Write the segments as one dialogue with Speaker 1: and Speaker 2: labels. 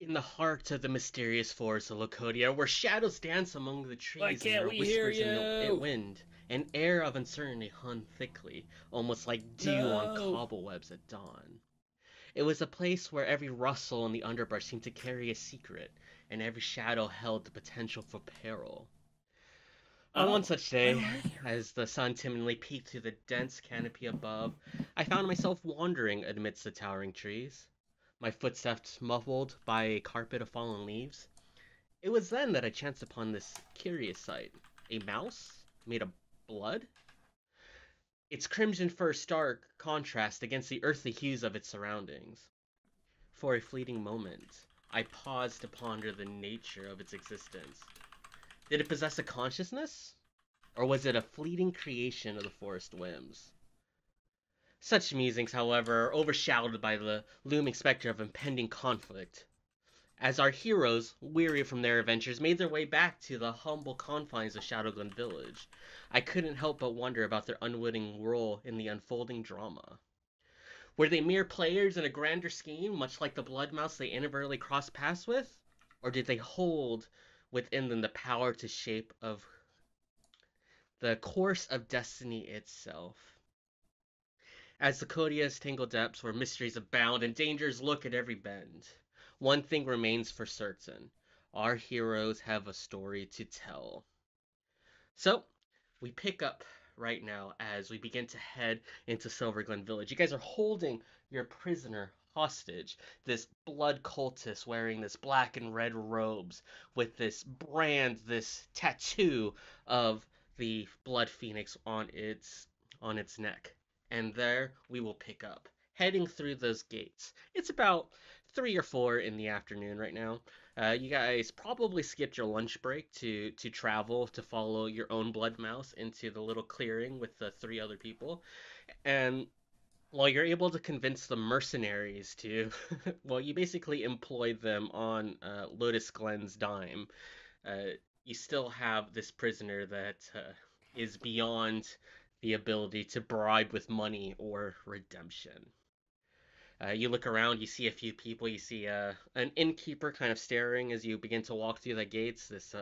Speaker 1: In the heart of the mysterious forest of Locodia, where shadows dance among the
Speaker 2: Why
Speaker 1: trees and there
Speaker 2: can't
Speaker 1: are
Speaker 2: we hear
Speaker 1: whispers in the
Speaker 2: you?
Speaker 1: wind, an air of uncertainty hung thickly, almost like dew on
Speaker 2: No.
Speaker 1: cobwebs at dawn. It was a place where every rustle in the underbrush seemed to carry a secret, and every shadow held the potential for peril. On one
Speaker 2: Oh,
Speaker 1: such
Speaker 2: well,
Speaker 1: day,
Speaker 2: hey.
Speaker 1: as the sun timidly peeked through the dense canopy above, I found myself wandering amidst the towering trees, my footsteps muffled by a carpet of fallen leaves. It was then that I chanced upon this curious sight. A mouse made of blood? Its crimson fur stark contrast against the earthly hues of its surroundings. For a fleeting moment, I paused to ponder the nature of its existence. Did it possess a consciousness? Or was it a fleeting creation of the forest whims? Such musings, however, are overshadowed by the looming specter of impending conflict. As our heroes, weary from their adventures, made their way back to the humble confines of Shadowglen Village, I couldn't help but wonder about their unwitting role in the unfolding drama. Were they mere players in a grander scheme, much like the blood mouse they inadvertently crossed paths with? Or did they hold within them the power to shape of the course of destiny itself? As the Codia's tangled depths where mysteries abound and dangers look at every bend, one thing remains for certain. Our heroes have a story to tell. So, we pick up right now as we begin to head into Silver Glen Village. You guys are holding your prisoner hostage, this blood cultist wearing this black and red robes with this brand, this tattoo of the blood phoenix on its neck. And there we will pick up, heading through those gates. It's about 3 or 4 in the afternoon right now. You guys probably skipped your lunch break to travel to follow your own blood mouse into the little clearing with the 3 other people. And while you're able to convince the mercenaries to, well, you basically employed them on Lotus Glen's dime. Uh, you still have this prisoner that is beyond the ability to bribe with money or redemption. You look around, you see a few people, you see an innkeeper kind of staring as you begin to walk through the gates. This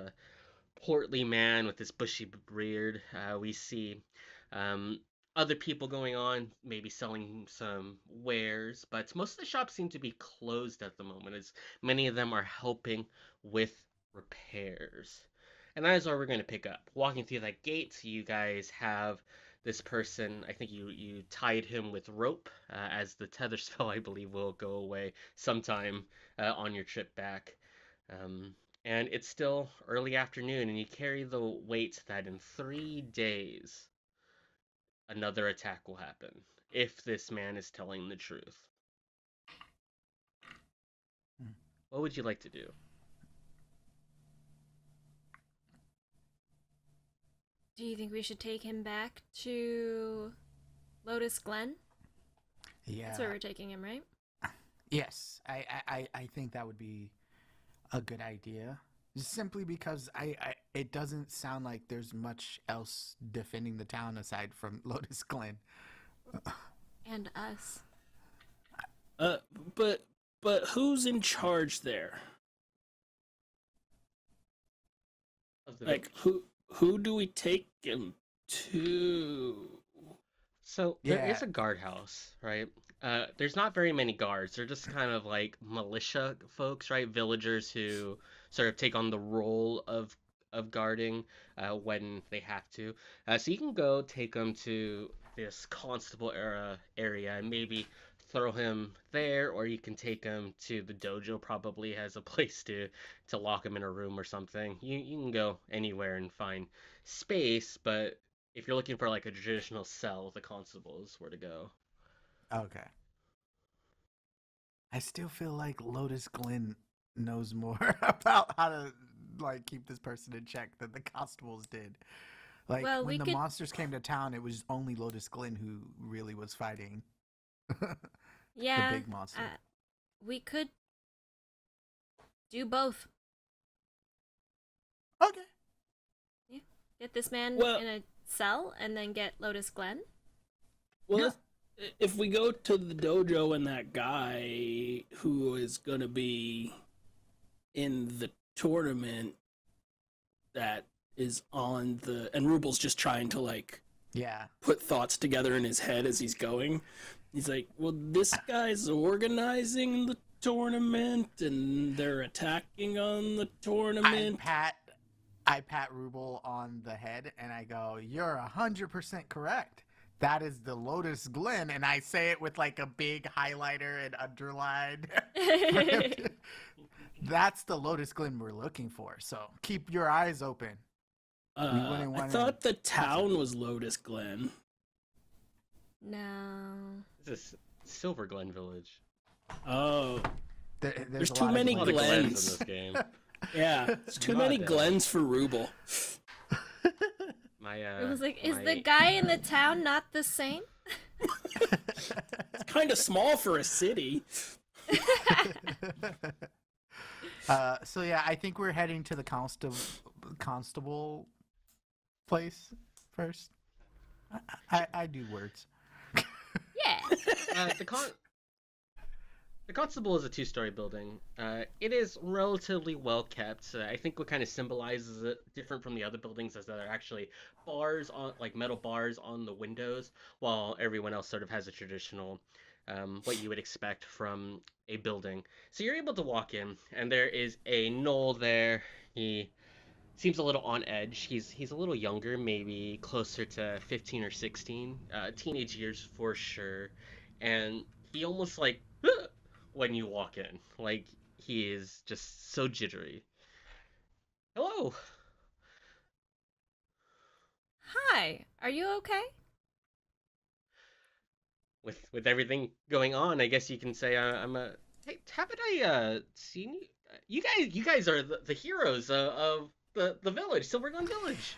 Speaker 1: portly man with this bushy beard. We see um, other people going on, maybe selling some wares, but most of the shops seem to be closed at the moment, as many of them are helping with repairs. And that is where we're going to pick up. Walking through that gate, you guys have this person. I think you tied him with rope, as the tether spell, I believe, will go away sometime on your trip back. Um, and it's still early afternoon, and you carry the weight that in 3 days another attack will happen if this man is telling the truth.
Speaker 3: Hmm.
Speaker 1: What would you like to do?
Speaker 4: Do you think we should take him back to Lotus Glen? That's where
Speaker 3: Yeah.
Speaker 4: we're taking him, right?
Speaker 3: Yes. I think that would be a good idea. Simply because it doesn't sound like there's much else defending the town aside from Lotus Glen.
Speaker 4: And us.
Speaker 2: Uh, but who's in charge there?
Speaker 1: Of the
Speaker 2: Like,
Speaker 1: village?
Speaker 2: who do we take him to?
Speaker 1: So there
Speaker 3: Yeah.
Speaker 1: is a guardhouse, right? There's not very many guards. They're just kind of like militia folks, right? Villagers who sort of take on the role of guarding when they have to. So you can go take them to this constable area and maybe throw him there, or you can take him to the dojo. Probably has a place to lock him in a room or something. You can go anywhere and find space, but if you're looking for like a traditional cell, the constable is where to go.
Speaker 3: Okay. I still feel like Lotus Glen knows more about how to like keep this person in check than the constables did. Like
Speaker 4: Well,
Speaker 3: when
Speaker 4: we
Speaker 3: the
Speaker 4: could.
Speaker 3: monsters came to town, it was only Lotus Glen who really was fighting the
Speaker 4: Yeah,
Speaker 3: big monster.
Speaker 4: we could do both.
Speaker 3: Okay.
Speaker 4: Yeah. Get this man
Speaker 2: Well,
Speaker 4: in a cell and then get Lotus Glen.
Speaker 2: well,
Speaker 3: Yeah.
Speaker 2: if we go to the dojo and that guy who is gonna be in the tournament that is on the, and Rubel's just trying to like
Speaker 3: Yeah.
Speaker 2: put thoughts together in his head as he's going. He's like, well, this guy's organizing the tournament and they're attacking on the tournament.
Speaker 3: I pat Rubel on the head and I go, "You're 100% correct. That is the Lotus Glen," and I say it with like a big highlighter and underline. That's the Lotus Glen we're looking for. So keep your eyes open.
Speaker 2: I thought the town was Lotus Glen.
Speaker 4: No.
Speaker 1: This is Silver Glen Village.
Speaker 2: Oh,
Speaker 3: There's
Speaker 2: too many
Speaker 1: A lot of glens
Speaker 2: Glens.
Speaker 1: in this game.
Speaker 2: yeah, it's too
Speaker 1: Not
Speaker 2: many
Speaker 1: that.
Speaker 2: Glens for Rubel.
Speaker 4: It was like, is the guy in the town not the same?
Speaker 2: It's kind of small for a city.
Speaker 3: So yeah, I think we're heading to the constable place first. I do words.
Speaker 4: Yeah.
Speaker 1: The constable is a two-story building. It is relatively well kept. I think what kind of symbolizes it different from the other buildings is that there are actually bars on, like metal bars on the windows, while everyone else sort of has a traditional, what you would expect from a building. So you're able to walk in, and there is a Knoll there. He seems a little on edge. He's a little younger, maybe closer to 15 or 16, teenage years for sure, and he almost like when you walk in, like he is just so jittery. Hello.
Speaker 4: Hi. Are you okay?
Speaker 1: With everything going on, I guess you can say I'm a. Hey, haven't I seen you? You guys are the heroes of the village, Silver Glen Village.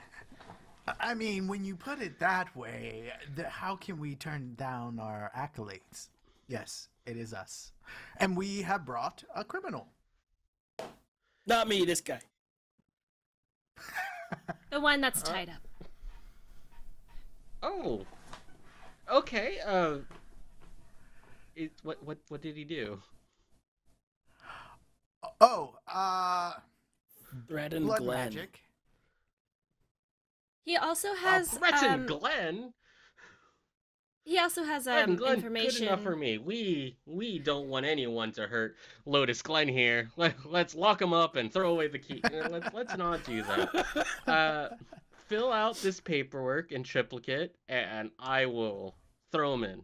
Speaker 3: I mean, when you put it that way, how can we turn down our accolades? Yes, it is us. And we have brought a criminal.
Speaker 2: Not me, this guy.
Speaker 4: The one that's tied up.
Speaker 1: Oh. Okay. What did he do?
Speaker 3: Oh,
Speaker 2: Thread and
Speaker 3: blood
Speaker 2: Glen.
Speaker 3: magic.
Speaker 4: He also has
Speaker 1: Breton Glen.
Speaker 4: he also has
Speaker 1: Breton Glen,
Speaker 4: information.
Speaker 1: good enough for me. We don't want anyone to hurt Lotus Glen here. Let's lock him up and throw away the key. Let's not do that. Fill out this paperwork in triplicate, and I will throw him in.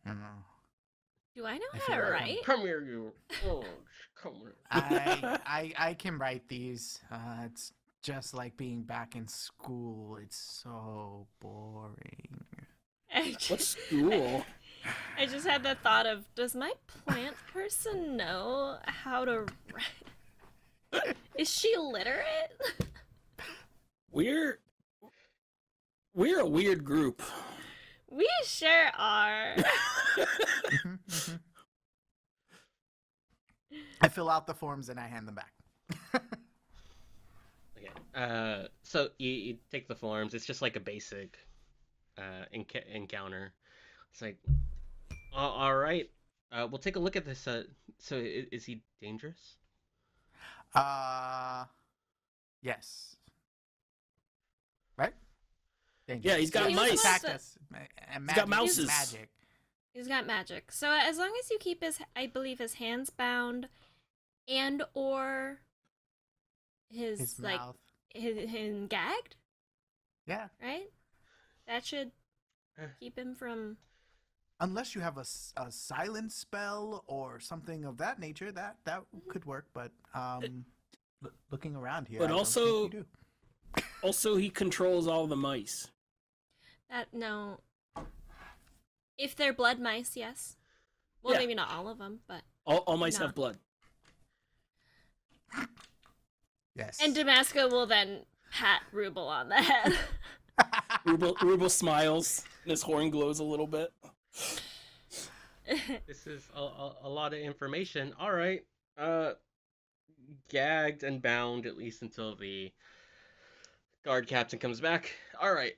Speaker 3: I don't know.
Speaker 4: Do I know
Speaker 3: I
Speaker 4: how
Speaker 3: feel
Speaker 4: to
Speaker 3: like
Speaker 4: write?
Speaker 1: Come here, you. Oh, come here.
Speaker 3: I can write these. It's just like being back in school. It's so boring.
Speaker 4: I
Speaker 2: What
Speaker 4: just,
Speaker 2: school?
Speaker 4: I just had the thought of, does my plant person know how to write? Is she literate?
Speaker 2: We're a weird group.
Speaker 4: We sure are.
Speaker 3: I fill out the forms and I hand them back.
Speaker 1: Okay. So you take the forms. It's just like a basic encounter. It's like, all right. We'll take a look at this. So is he dangerous?
Speaker 3: Yes. Right?
Speaker 2: Yeah, he's got
Speaker 4: He was
Speaker 2: mice.
Speaker 4: supposed
Speaker 3: Attacked
Speaker 4: to-
Speaker 3: us.
Speaker 2: He's got mouses.
Speaker 3: Magic.
Speaker 4: He's got magic. So as long as you keep I believe his hands bound, and or
Speaker 3: His
Speaker 4: like
Speaker 3: mouth.
Speaker 4: him gagged,
Speaker 3: Yeah.
Speaker 4: right? That should keep him from.
Speaker 3: Unless you have a silence spell or something of that nature, that could work. But looking around here,
Speaker 2: But
Speaker 3: I don't
Speaker 2: also-
Speaker 3: think you do.
Speaker 2: Also, he controls all the mice.
Speaker 4: No. If they're blood mice, yes. Well,
Speaker 2: Yeah.
Speaker 4: maybe not all of them, but.
Speaker 2: All mice
Speaker 4: No.
Speaker 2: have blood.
Speaker 3: Yes.
Speaker 4: And Damasco will then pat Rubel on the head.
Speaker 2: Rubel smiles, and his horn glows a little bit.
Speaker 1: This is a lot of information. All right. Gagged and bound at least until the guard captain comes back. All right.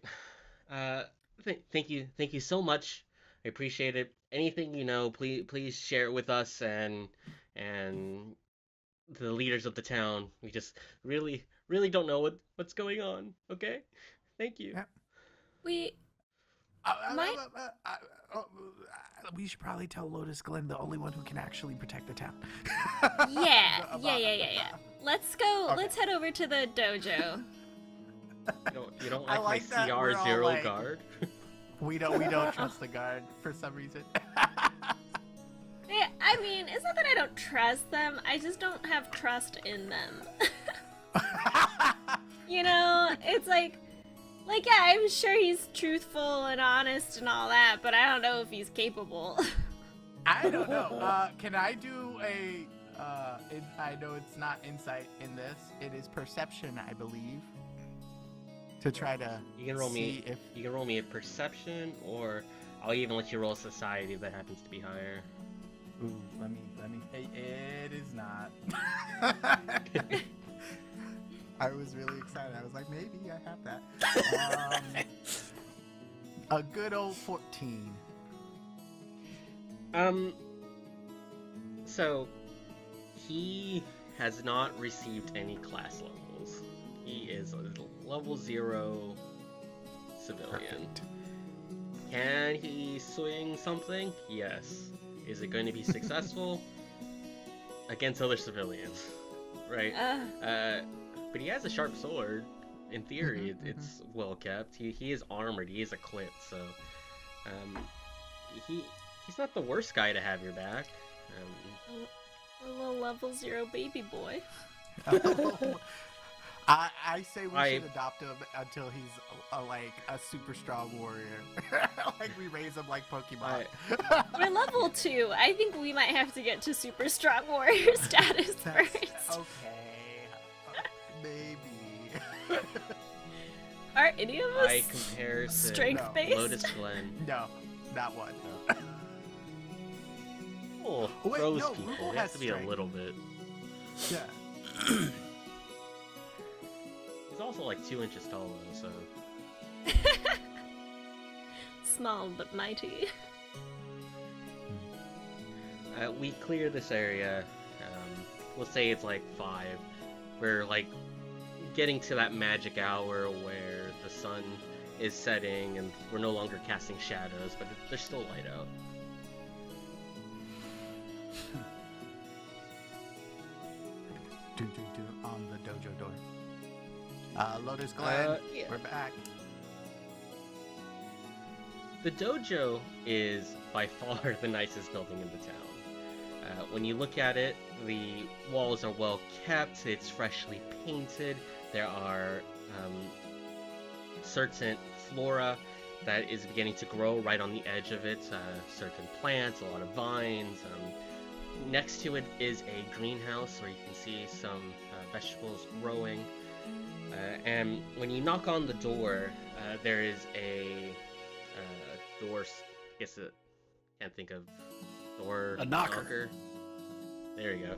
Speaker 1: Thank you so much. I appreciate it. Anything you know, please share it with us, and and the leaders of the town. We just really, really don't know what's going on. Okay, thank you.
Speaker 3: Yeah.
Speaker 4: We might.
Speaker 3: We should probably tell Lotus Glen, the only one who can actually protect the town.
Speaker 4: Yeah. Let's go.
Speaker 3: Okay.
Speaker 4: Let's head over to the dojo.
Speaker 1: You don't
Speaker 3: I
Speaker 1: like
Speaker 3: like
Speaker 1: my
Speaker 3: that we're all
Speaker 1: CR0
Speaker 3: like-
Speaker 1: guard?
Speaker 3: We don't trust the guard for some reason.
Speaker 4: Yeah, I mean, it's not that I don't trust them. I just don't have trust in them. You know, it's like, yeah, I'm sure he's truthful and honest and all that, but I don't know if he's capable.
Speaker 3: I don't know. Can I do a? I know it's not insight in this. It is perception, I believe. To try to
Speaker 1: You can roll
Speaker 3: see
Speaker 1: me.
Speaker 3: if
Speaker 1: You can roll me a perception, or I'll even let you roll society if that happens to be higher.
Speaker 3: Ooh, let me. It is not. I was really excited. I was like, maybe I have that. A good old 14.
Speaker 1: So he has not received any class levels. He is a level 0 civilian.
Speaker 3: Perfect.
Speaker 1: Can he swing something? Yes. Is it going to be successful? Against other civilians, right? But he has a sharp sword. In theory, it's well kept. He is armored. He is equipped. So, he's not the worst guy to have your back.
Speaker 4: A little level 0 baby boy.
Speaker 3: I say we
Speaker 1: I-
Speaker 3: should adopt him until he's like a super strong warrior. Like we raise him like Pokemon.
Speaker 4: We're level 2. I think we might have to get to super strong warrior status
Speaker 3: That's
Speaker 4: first.
Speaker 3: okay. Maybe.
Speaker 4: Are any of us
Speaker 1: I compare to
Speaker 4: strength based?
Speaker 1: Lotus Glen.
Speaker 3: No, not one.
Speaker 1: Oh,
Speaker 3: Wait,
Speaker 1: those
Speaker 3: no,
Speaker 1: people.
Speaker 3: Rubel
Speaker 1: They have
Speaker 3: has
Speaker 1: to be
Speaker 3: strength.
Speaker 1: a little bit.
Speaker 3: Yeah.
Speaker 1: He's also like 2 inches tall though, so.
Speaker 4: Small but mighty.
Speaker 1: We clear this area. We'll say it's like 5. We're like getting to that magic hour where the sun is setting and we're no longer casting shadows, but there's still light out.
Speaker 3: Do on the dojo door. Lotus Glen,
Speaker 1: Yeah.
Speaker 3: we're back.
Speaker 1: The dojo is by far the nicest building in the town. When you look at it, the walls are well kept, it's freshly painted, there are certain flora that is beginning to grow right on the edge of it, certain plants, a lot of vines. Next to it is a greenhouse where you can see some vegetables growing. And when you knock on the door, there is a door. I guess it can't think of door.
Speaker 2: A knocker.
Speaker 1: There you go.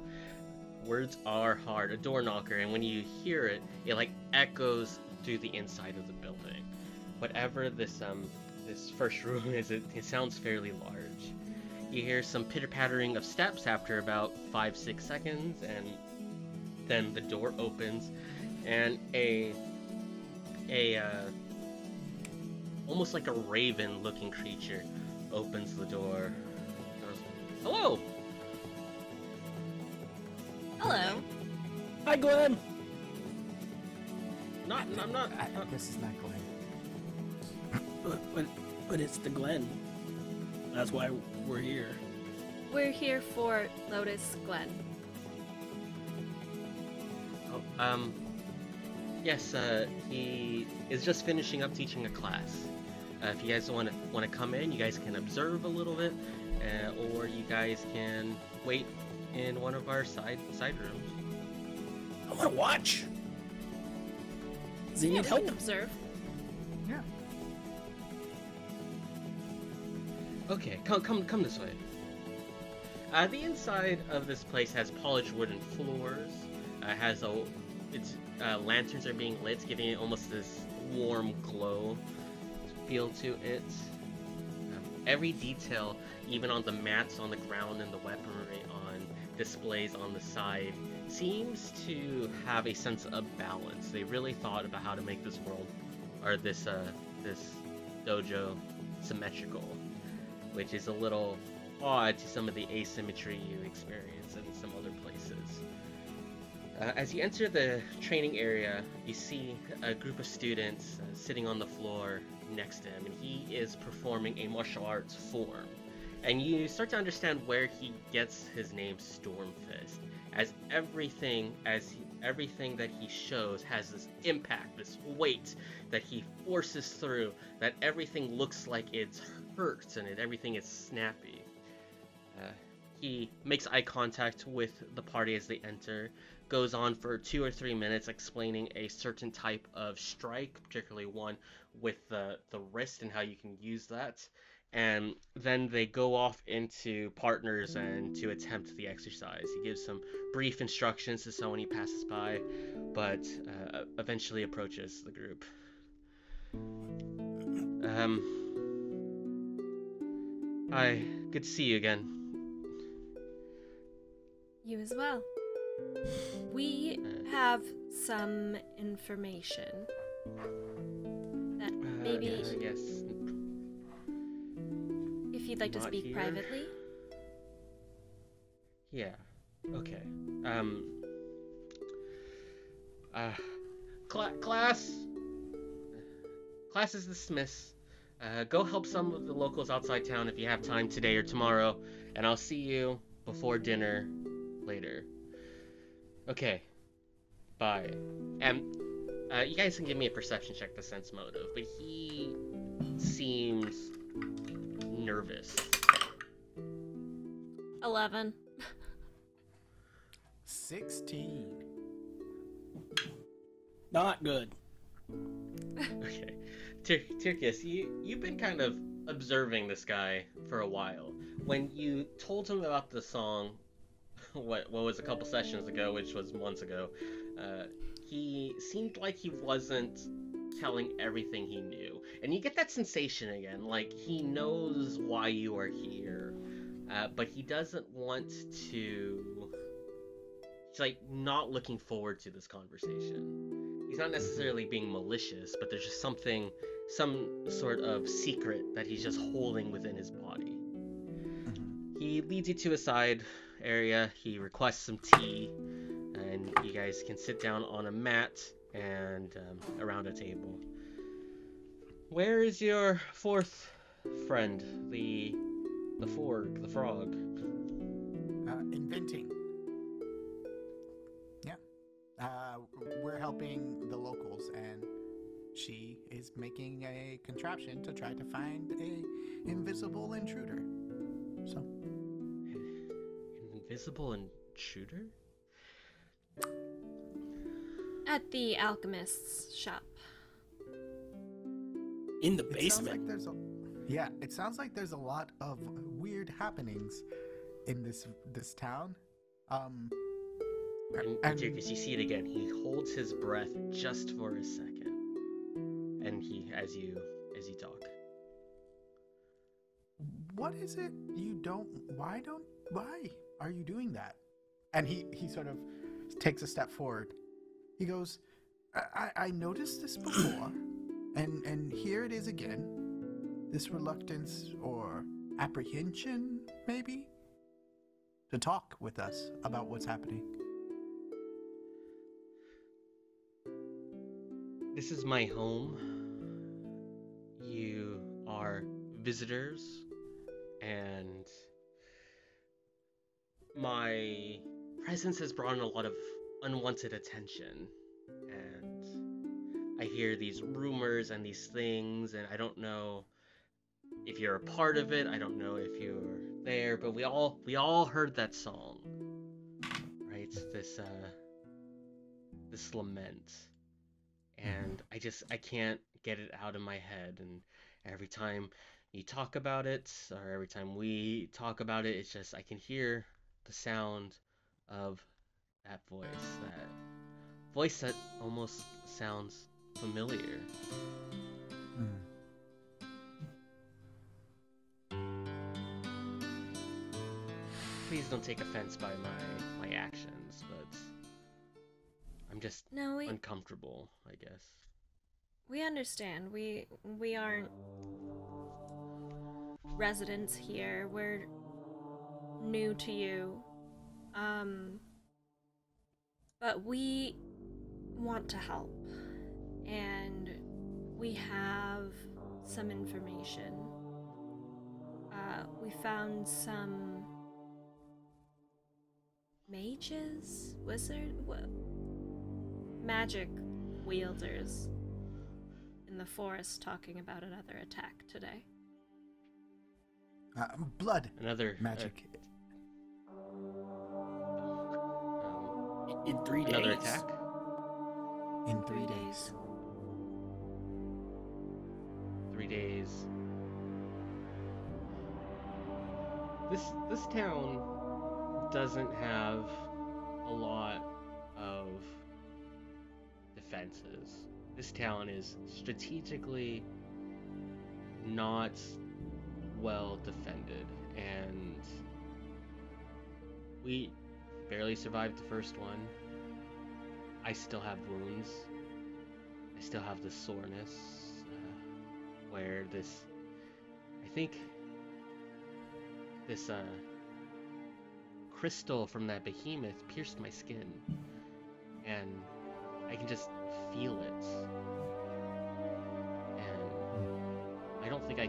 Speaker 1: Words are hard. A door knocker, and when you hear it, it like echoes through the inside of the building. Whatever this first room is, it sounds fairly large. You hear some pitter-pattering of steps after about 5-6 seconds, and then the door opens, and a almost like a raven-looking creature opens the door. Goes, hello.
Speaker 4: Hello.
Speaker 2: Hi, Glenn.
Speaker 1: I'm not.
Speaker 3: This is not Glen.
Speaker 2: But it's the Glen. That's why we're here.
Speaker 4: We're here for Lotus Glen.
Speaker 1: Oh, yes. He is just finishing up teaching a class. If you guys want to come in, you guys can observe a little bit, or you guys can wait in one of our side rooms.
Speaker 2: I want to watch. Does he
Speaker 4: Yeah,
Speaker 2: need
Speaker 4: we
Speaker 2: help?
Speaker 4: can observe.
Speaker 3: Yeah.
Speaker 1: Okay, come this way. The inside of this place has polished wooden floors. Lanterns are being lit, giving it almost this warm glow feel to it. Every detail, even on the mats on the ground and the weaponry on displays on the side seems to have a sense of balance. They really thought about how to make this world, or this dojo, symmetrical, which is a little odd to some of the asymmetry you experience in some other places. As you enter the training area, you see a group of students sitting on the floor next to him, and he is performing a martial arts form. And you start to understand where he gets his name Stormfist, as everything that he shows has this impact, this weight that he forces through, that everything looks like it's hurt and everything is snappy. He makes eye contact with the party as they enter, goes on for 2 or 3 minutes explaining a certain type of strike, particularly one with the wrist and how you can use that. And then they go off into partners and to attempt the exercise. He gives some brief instructions to someone he passes by, but eventually approaches the group. Hi, good to see you again.
Speaker 4: You as well. We have some information that maybe
Speaker 1: Yes.
Speaker 4: if you'd like to
Speaker 1: Not
Speaker 4: speak
Speaker 1: here.
Speaker 4: privately.
Speaker 1: Yeah. Okay. Class is dismissed. Go help some of the locals outside town if you have time today or tomorrow, and I'll see you before dinner later. Okay. Bye. And you guys can give me a perception check to sense motive, but he seems nervous.
Speaker 4: 11.
Speaker 3: 16.
Speaker 2: Not good.
Speaker 1: Okay. Tirkus, you've been kind of observing this guy for a while. When you told him about the song, what was a couple sessions ago, which was months ago, he seemed like he wasn't telling everything he knew. And you get that sensation again, like he knows why you are here, but he doesn't want to... He's like not looking forward to this conversation. He's not necessarily being malicious, but there's just some sort of secret that he's just holding within his body. He leads you to a side area. He requests some tea, and you guys can sit down on a mat and around a table. Where is your fourth friend, the frog?
Speaker 3: Inventing. Yeah. We're helping the locals, and she is making a contraption to try to find a invisible intruder. So.
Speaker 1: Invisible intruder?
Speaker 4: At the alchemist's shop.
Speaker 2: In the
Speaker 3: It sounds
Speaker 2: basement.
Speaker 3: like it sounds like there's a lot of weird happenings in this town.
Speaker 1: And Tirkus, you see it again. He holds his breath just for a second, and as you talk.
Speaker 3: What is it you don't? Why are you doing that? And he sort of takes a step forward. He goes, I noticed this before, and here it is again. This reluctance or apprehension, maybe, to talk with us about what's happening.
Speaker 1: This is my home. You are visitors, and my presence has brought in a lot of unwanted attention, and I hear these rumors and these things, and I don't know if you're a part of it. I don't know if you're there, but we all heard that song, right? This lament, and I can't get it out of my head, and every time you talk about it, or every time we talk about it, it's just I can hear the sound of that voice that almost sounds familiar. please don't take offense by my actions, but I'm just
Speaker 4: No,
Speaker 1: uncomfortable, I guess.
Speaker 4: we understand. We aren't residents here. We're new to you. But we want to help. And we have some information. We found some mages, magic wielders in the forest talking about another attack today.
Speaker 3: Blood.
Speaker 1: Another
Speaker 3: Magic.
Speaker 2: In 3 days.
Speaker 1: Another attack.
Speaker 3: In 3 days.
Speaker 1: 3 days. This town doesn't have a lot of defenses. This town is strategically not well defended, and we barely survived the first one. I still have wounds. I still have the soreness, where I think this crystal from that behemoth pierced my skin, and I can just feel it. And I don't think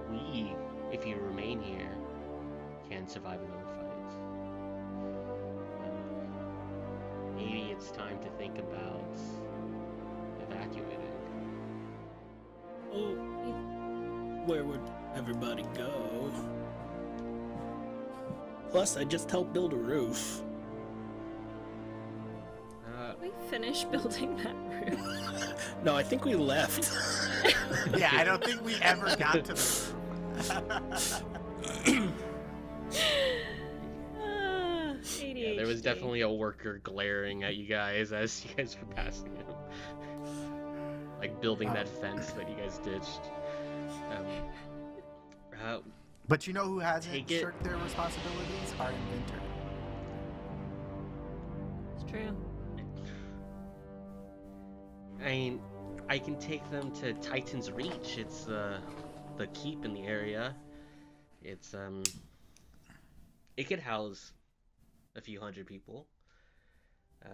Speaker 1: we, if you remain here, can survive another fight. Maybe it's time to think about evacuating.
Speaker 2: Oh, where would everybody go? Plus, I just helped build a roof.
Speaker 4: We finished building that roof.
Speaker 2: No, I think we left.
Speaker 3: Yeah, I don't think we ever got to the
Speaker 4: ADHD.
Speaker 1: Yeah, there was definitely a worker glaring at you guys as you guys were passing him. Like building that fence that you guys ditched.
Speaker 3: But you know who hasn't
Speaker 1: Take it.
Speaker 3: shirked their responsibilities? Our inventor.
Speaker 4: It's true.
Speaker 1: I mean, I can take them to Titan's Reach. It's the keep in the area. It's it could house a few hundred people.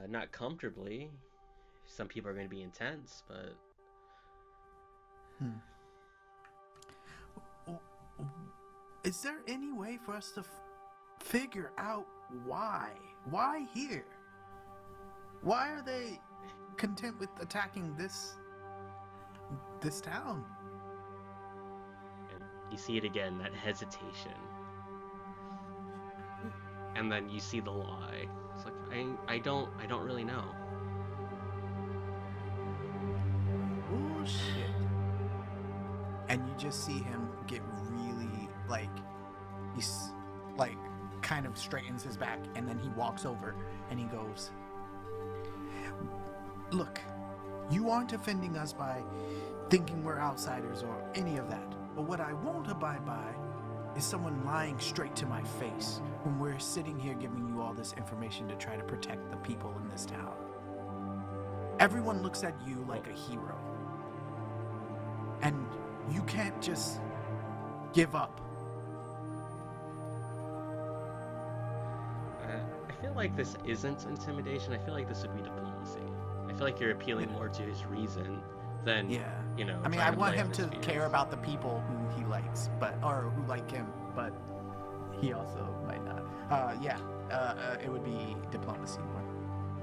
Speaker 1: Not comfortably. Some people are going to be intense, but
Speaker 3: Is there any way for us to figure out why? Why here? Why are they content with attacking this town?
Speaker 1: you see it again, that hesitation. And then you see the lie. It's like I don't really know.
Speaker 3: Oh shit. And you just see him get really he's kind of straightens his back, and then he walks over and he goes, "Look, you aren't offending us by thinking we're outsiders or any of that. But what I won't abide by is someone lying straight to my face when we're sitting here giving you all this information to try to protect the people in this town. Everyone looks at you like a hero. And you can't just give up."
Speaker 1: I feel like this isn't intimidation. I feel like this would be diplomacy. I feel like you're appealing more to his reason than,
Speaker 3: Yeah.
Speaker 1: you know.
Speaker 3: I mean,
Speaker 1: trying
Speaker 3: I
Speaker 1: to
Speaker 3: want
Speaker 1: play
Speaker 3: him
Speaker 1: on
Speaker 3: to
Speaker 1: his fears.
Speaker 3: care about the people who he likes, or who like him, but he also might not. It would be diplomacy more.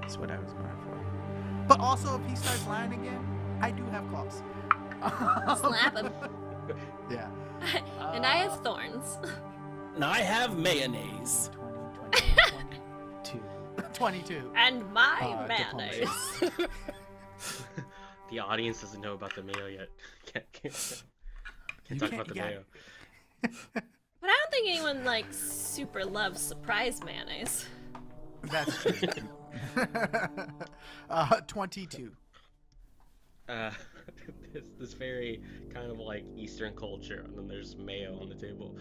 Speaker 3: That's what I was going for. But also, if he starts lying again, I do have claws.
Speaker 4: Slap him.
Speaker 3: Yeah.
Speaker 4: And I have thorns.
Speaker 2: And I have mayonnaise.
Speaker 3: 22.
Speaker 4: And my
Speaker 3: Diplomacy.
Speaker 4: mayonnaise.
Speaker 1: The audience doesn't know about the mayo yet. Can't
Speaker 3: You
Speaker 1: talk
Speaker 3: can't-
Speaker 1: about the
Speaker 3: yeah.
Speaker 1: mayo.
Speaker 4: But I don't think anyone super loves surprise mayonnaise.
Speaker 3: That's true. 22.
Speaker 1: This very kind of like Eastern culture, and then there's mayo on the table.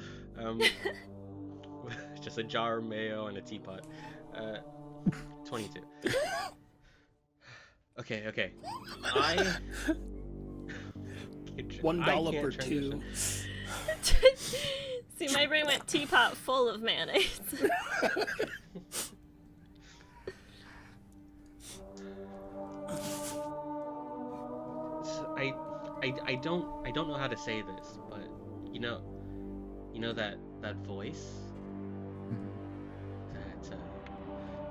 Speaker 1: just a jar of mayo and a teapot. 22. Okay. I
Speaker 2: $1 per
Speaker 1: transition.
Speaker 2: 2.
Speaker 4: See, my brain went teapot full of mayonnaise.
Speaker 1: I don't know how to say this, but you know that voice, that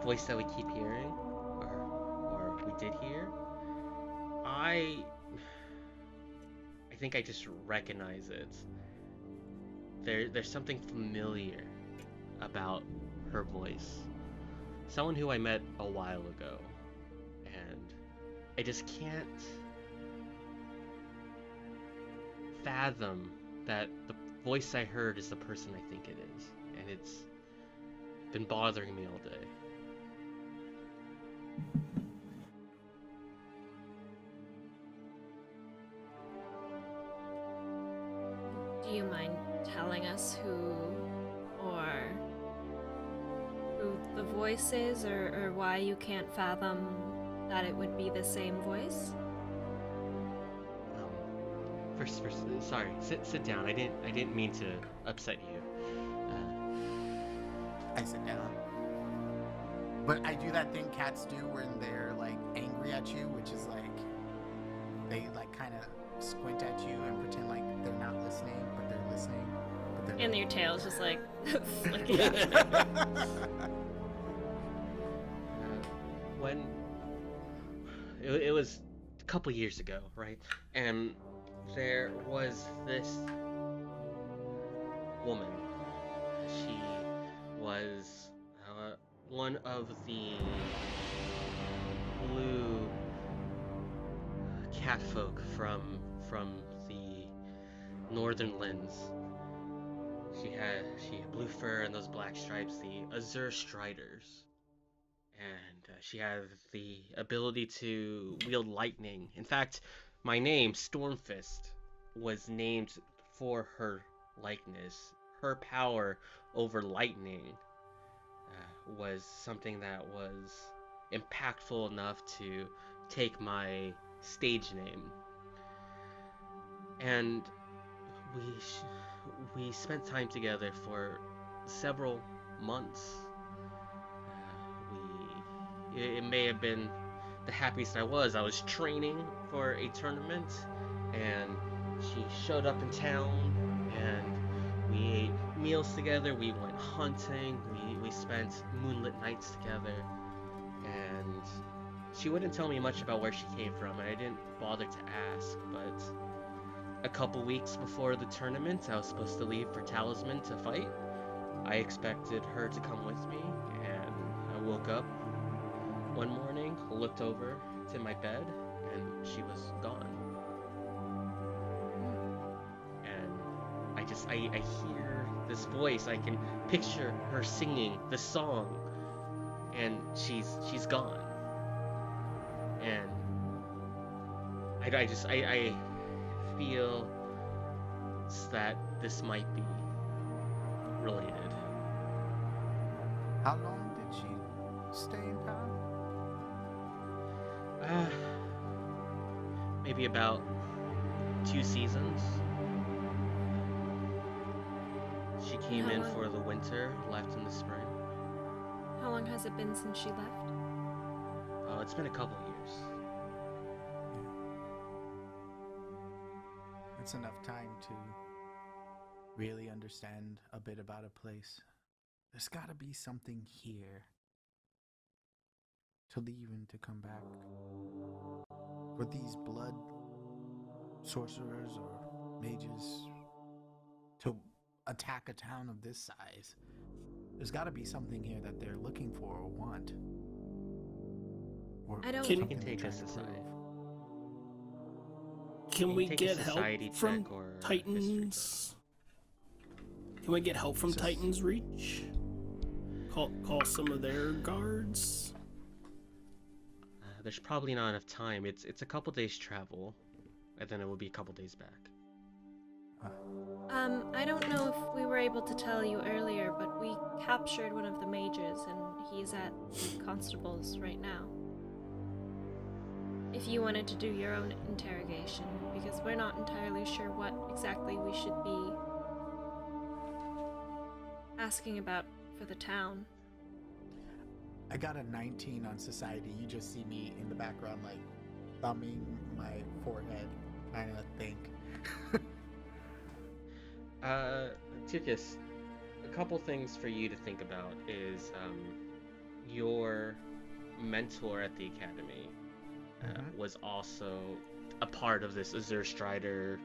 Speaker 1: voice that we keep hearing, or we did hear. I think I just recognize it. There's something familiar about her voice. Someone who I met a while ago, and I just can't fathom that the voice I heard is the person I think it is, and it's been bothering me all day.
Speaker 4: Do you mind telling us who the voice is, or why you can't fathom that it would be the same voice?
Speaker 1: First, sorry. Sit down. I didn't mean to upset you.
Speaker 3: I sit down. But I do that thing cats do when they're like angry at you, which is like they like kind of squint at you and pretend like they're not listening, but they're listening. But they're
Speaker 4: And your tail's just like flicking.
Speaker 1: When it was a couple years ago, right? And there was this woman. She was one of the blue catfolk from the northern lands. She had blue fur and those black stripes, the Azure Striders. And she had the ability to wield lightning. In fact, my name, Stormfist, was named for her likeness. Her power over lightning was something that was impactful enough to take my stage name. And we spent time together for several months. It may have been the happiest I was. I was training for a tournament, and she showed up in town, and we ate meals together. We went hunting. We spent moonlit nights together, and she wouldn't tell me much about where she came from, and I didn't bother to ask. But a couple weeks before the tournament, I was supposed to leave for Talisman to fight. I expected her to come with me, and I woke up one morning, looked over to my bed, and she was gone. And I hear this voice. I can picture her singing the song, and she's gone. And I feel that this might be related.
Speaker 3: How long did she stay in town?
Speaker 1: Maybe about 2 seasons. She came in for the winter, left in the spring.
Speaker 4: How long has it been since she left?
Speaker 1: Oh, it's been a couple years.
Speaker 3: It's enough time to really understand a bit about a place. There's gotta be something here to leave and to come back. For these blood sorcerers or mages to attack a town of this size, there's gotta be something here that they're looking for or want. Or
Speaker 4: I don't-
Speaker 1: We
Speaker 3: something
Speaker 1: can
Speaker 3: they're
Speaker 1: take
Speaker 3: trying
Speaker 1: us
Speaker 3: to
Speaker 1: aside.
Speaker 3: prove.
Speaker 2: Can we
Speaker 1: Take a
Speaker 2: get help
Speaker 1: society
Speaker 2: from
Speaker 1: check or history
Speaker 2: Titans? Can we get help from
Speaker 3: Sus-
Speaker 2: Titan's Reach? Call some of their guards.
Speaker 1: There's probably not enough time. It's a couple days travel, and then it will be a couple days back.
Speaker 4: I don't know if we were able to tell you earlier, but we captured one of the mages, and he's at the constable's right now. If you wanted to do your own interrogation, because we're not entirely sure what exactly we should be asking about for the town.
Speaker 3: I got a 19 on society. You just see me in the background, like, thumbing my forehead, trying to think.
Speaker 1: Tikus, a couple things for you to think about is your mentor at the academy was also a part of this Azure Strider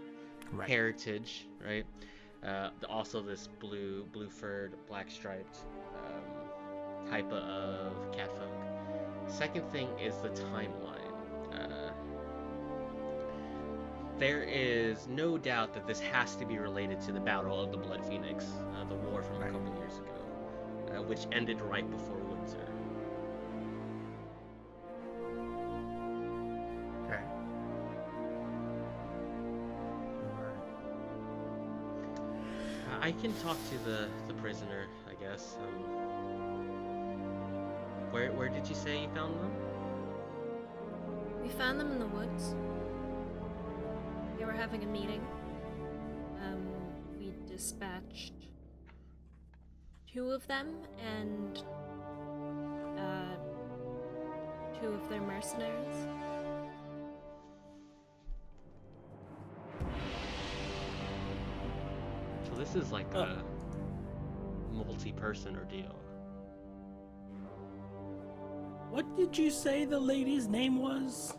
Speaker 1: heritage, right? Also this blue-furred, black-striped type of catfolk. Second thing is the timeline. There is no doubt that this has to be related to the Battle of the Blood Phoenix, the war from a couple years ago, which ended right before Winter.
Speaker 3: Okay.
Speaker 1: I can talk to the prisoner, I guess. Where did you say you found them?
Speaker 4: We found them in the woods. They were having a meeting. We dispatched 2 of them and 2 of their mercenaries.
Speaker 1: So this is like a multi-person ordeal.
Speaker 2: What did you say the lady's name was?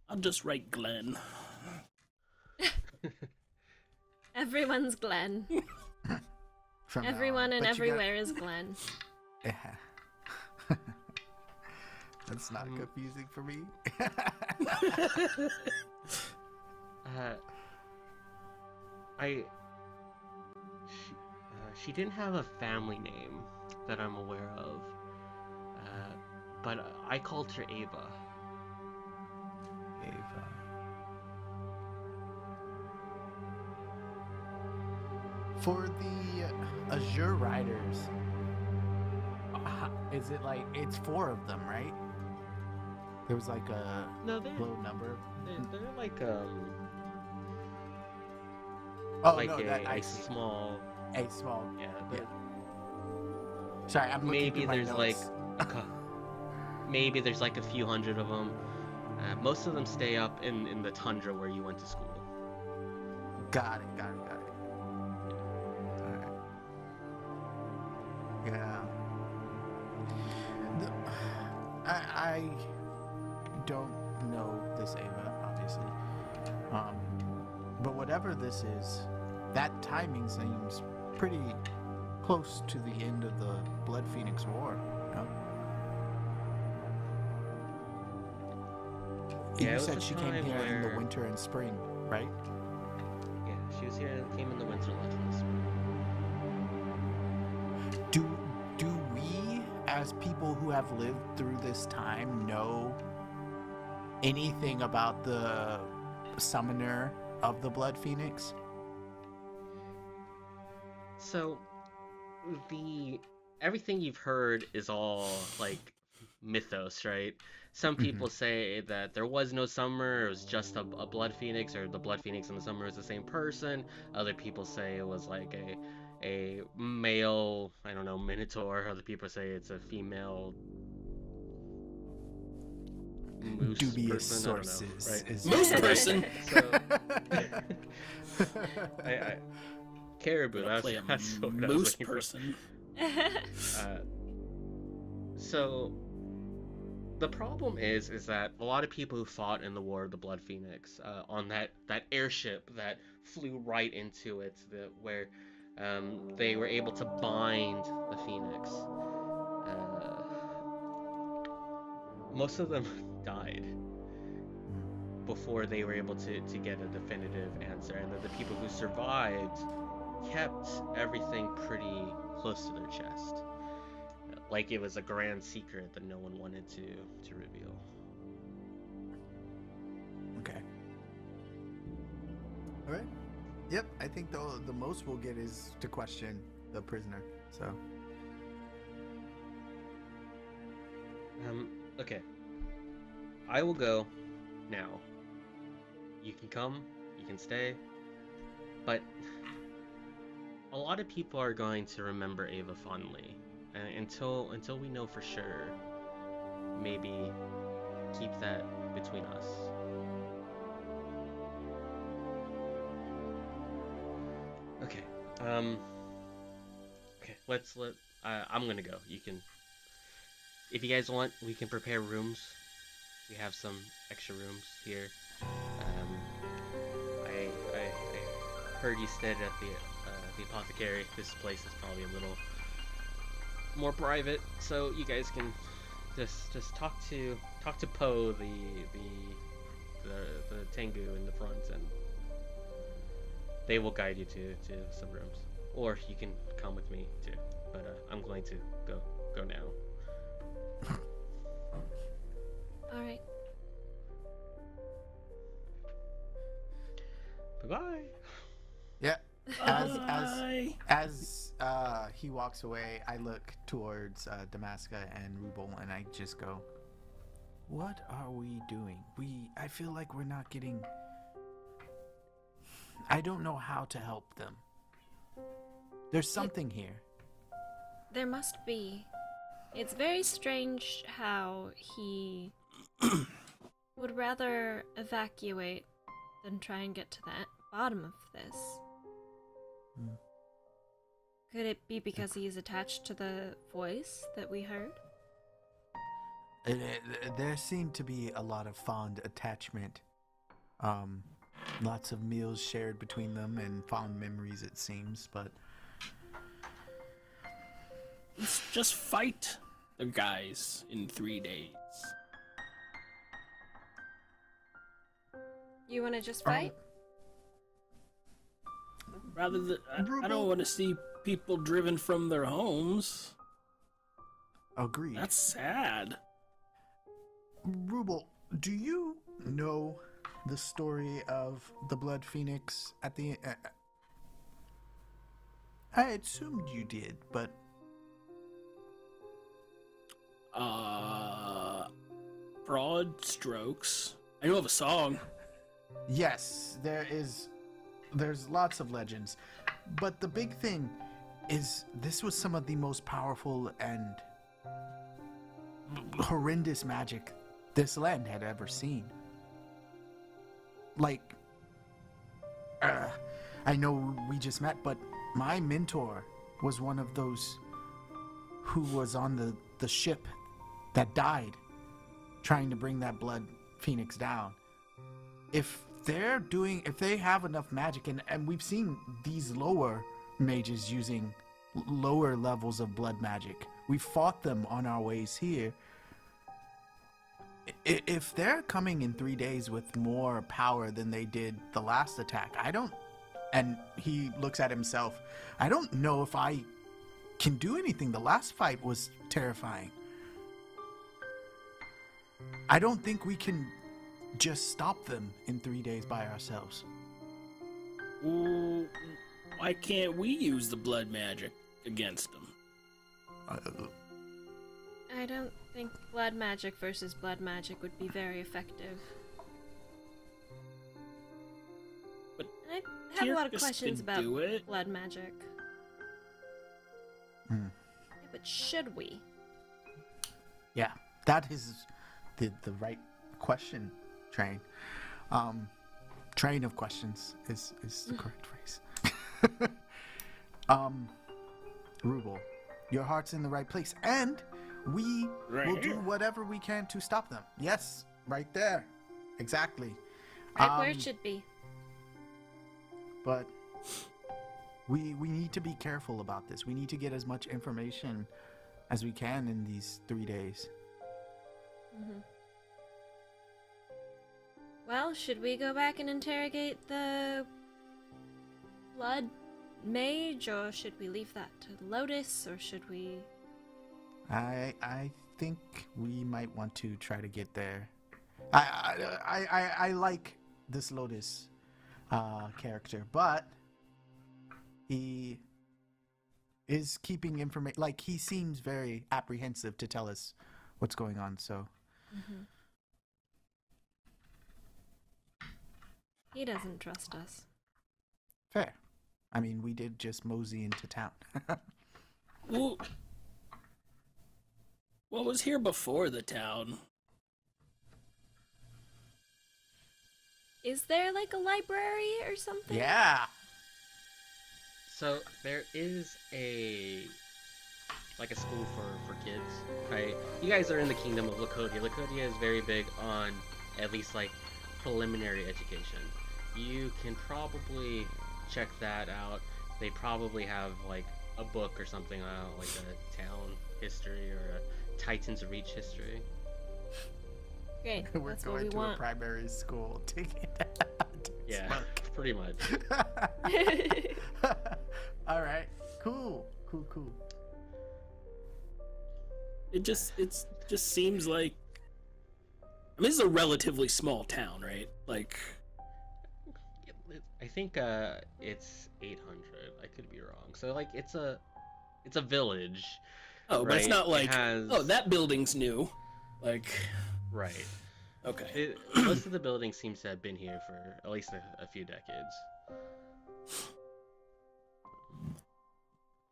Speaker 2: I'll just write Glenn.
Speaker 4: Everyone's Glenn. Everyone and everywhere is Glenn.
Speaker 3: Yeah. That's not confusing for me.
Speaker 1: She didn't have a family name that I'm aware of, but I called her Ava.
Speaker 3: Ava. For the Azure Riders, is it like, it's 4 of them, right? There was like a
Speaker 1: No,
Speaker 3: low number.
Speaker 1: they're like
Speaker 3: Oh
Speaker 1: like
Speaker 3: no, that I
Speaker 1: a
Speaker 3: see.
Speaker 1: small.
Speaker 3: A small.
Speaker 1: Yeah.
Speaker 3: Yeah. Sorry, I'm looking
Speaker 1: Maybe
Speaker 3: through my
Speaker 1: there's
Speaker 3: notes.
Speaker 1: maybe there's like a few hundred of them. Most of them stay up in the tundra where you went to school.
Speaker 3: Got it. Alright. Yeah. I don't know this Ava, obviously. But whatever this is, that timing seems pretty close to the end of the Blood Phoenix War, you know?
Speaker 1: Yeah, it
Speaker 3: You
Speaker 1: was
Speaker 3: said
Speaker 1: a
Speaker 3: she came
Speaker 1: time
Speaker 3: here in the
Speaker 1: where-
Speaker 3: winter and spring, right?
Speaker 1: Yeah, she was here. Came in the winter, left in the spring.
Speaker 3: Do we, as people who have lived through this time, know anything about the summoner of the Blood Phoenix?
Speaker 1: So, everything you've heard is all like mythos, right? Some people say that there was no summoner, it was just a blood phoenix, or the blood phoenix and the summoner is the same person. Other people say it was like a male, I don't know, minotaur. Other people say it's a female moose
Speaker 3: Dubious
Speaker 1: person. I don't know,
Speaker 3: sources.
Speaker 1: right?
Speaker 3: Is
Speaker 2: Moose person.
Speaker 1: So, I caribou.
Speaker 2: Gonna play
Speaker 1: That's
Speaker 2: a
Speaker 1: what I was
Speaker 2: moose
Speaker 1: looking for.
Speaker 2: person.
Speaker 1: So the problem is that a lot of people who fought in the War of the Blood Phoenix on that airship that flew right into it, where they were able to bind the Phoenix. Most of them died before they were able to get a definitive answer, and that the people who survived kept everything pretty close to their chest. Like it was a grand secret that no one wanted to reveal.
Speaker 3: All right. Yep. I think the most we'll get is to question the prisoner. So.
Speaker 1: Okay. I will go now. You can come, you can stay, but a lot of people are going to remember Ava fondly. Until we know for sure, maybe keep that between us. Okay. Okay. I'm gonna go. You can. If you guys want, we can prepare rooms. We have some extra rooms here. I heard you stayed at the apothecary. This place is probably a little more private, so you guys can just talk to Poe, the Tengu in the front, and they will guide you to some rooms. Or you can come with me too. But I'm going to go now.
Speaker 4: All right.
Speaker 1: Bye-bye.
Speaker 3: Yeah.
Speaker 2: Bye.
Speaker 3: As he walks away, I look towards Damaska and Rubel, and I just go, "What are we doing? I feel like we're not getting. I don't know how to help them. There's something here."
Speaker 4: There must be. It's very strange how he would rather evacuate than try and get to the bottom of this. Could it be because he is attached to the voice that we heard?
Speaker 3: There seemed to be a lot of fond attachment. Lots of meals shared between them and fond memories, it seems, but...
Speaker 2: Let's just fight the guys in 3 days.
Speaker 4: You want to just fight?
Speaker 2: Rather than... I don't want to see people driven from their homes.
Speaker 3: Agreed.
Speaker 2: That's sad.
Speaker 3: Rubel, do you know the story of the Blood Phoenix at the... I assumed you did, but...
Speaker 2: Broad strokes. I know of a song.
Speaker 3: Yes, there's lots of legends, but the big thing is this was some of the most powerful and horrendous magic this land had ever seen. Like, I know we just met, but my mentor was one of those who was on the ship that died trying to bring that Blood Phoenix down. If they have enough magic, and we've seen these lower mages using lower levels of blood magic. We fought them on our ways here. If they're coming in 3 days with more power than they did the last attack, and he looks at himself, I don't know if I can do anything. The last fight was terrifying. I don't think we can just stop them in 3 days by ourselves.
Speaker 2: Well, why can't we use the blood magic against them?
Speaker 4: I don't think blood magic versus blood magic would be very effective.
Speaker 2: But
Speaker 4: I have a lot of
Speaker 2: Tyrkus
Speaker 4: questions
Speaker 2: can
Speaker 4: about
Speaker 2: do it.
Speaker 4: blood magic. Yeah, but should we?
Speaker 3: Yeah, that is the right question, Train. Train of questions is the correct phrase. Rubel, your heart's in the right place, and we
Speaker 2: Right
Speaker 3: will do
Speaker 2: here.
Speaker 3: whatever we can to stop them. Yes, right there. Exactly.
Speaker 4: Right where it should be.
Speaker 3: But we need to be careful about this. We need to get as much information as we can in these 3 days.
Speaker 4: Mm-hmm. Well, should we go back and interrogate the blood mage, or should we leave that to Lotus, or should we...
Speaker 3: I think we might want to try to get there. I like this Lotus character, but he is keeping information. Like, he seems very apprehensive to tell us what's going on. So
Speaker 4: he doesn't trust us.
Speaker 3: fair. I mean, we did just mosey into town.
Speaker 2: Well, what was here before the town?
Speaker 4: Is there like a library or something?
Speaker 3: Yeah.
Speaker 1: So there is a school for kids, right? You guys are in the kingdom of Lacodia. Lacodia is very big on at least like preliminary education. You can probably check that out. They probably have like a book or something, like a town history or a Titan's Reach history.
Speaker 4: Great.
Speaker 3: We're
Speaker 4: That's what
Speaker 3: going
Speaker 4: we
Speaker 3: to
Speaker 4: want.
Speaker 3: a primary school to get
Speaker 1: Yeah,
Speaker 3: smoke.
Speaker 1: pretty much.
Speaker 3: All right. Cool.
Speaker 2: It just seems like, I mean, this is a relatively small town, right? Like,
Speaker 1: I think it's 800. I could be wrong. So like it's a village.
Speaker 2: oh, but it's
Speaker 1: right?
Speaker 2: not like,
Speaker 1: It has...
Speaker 2: oh, that building's new. Like,
Speaker 1: Right.
Speaker 2: okay.
Speaker 1: Most of the buildings seems to have been here for at least a few decades.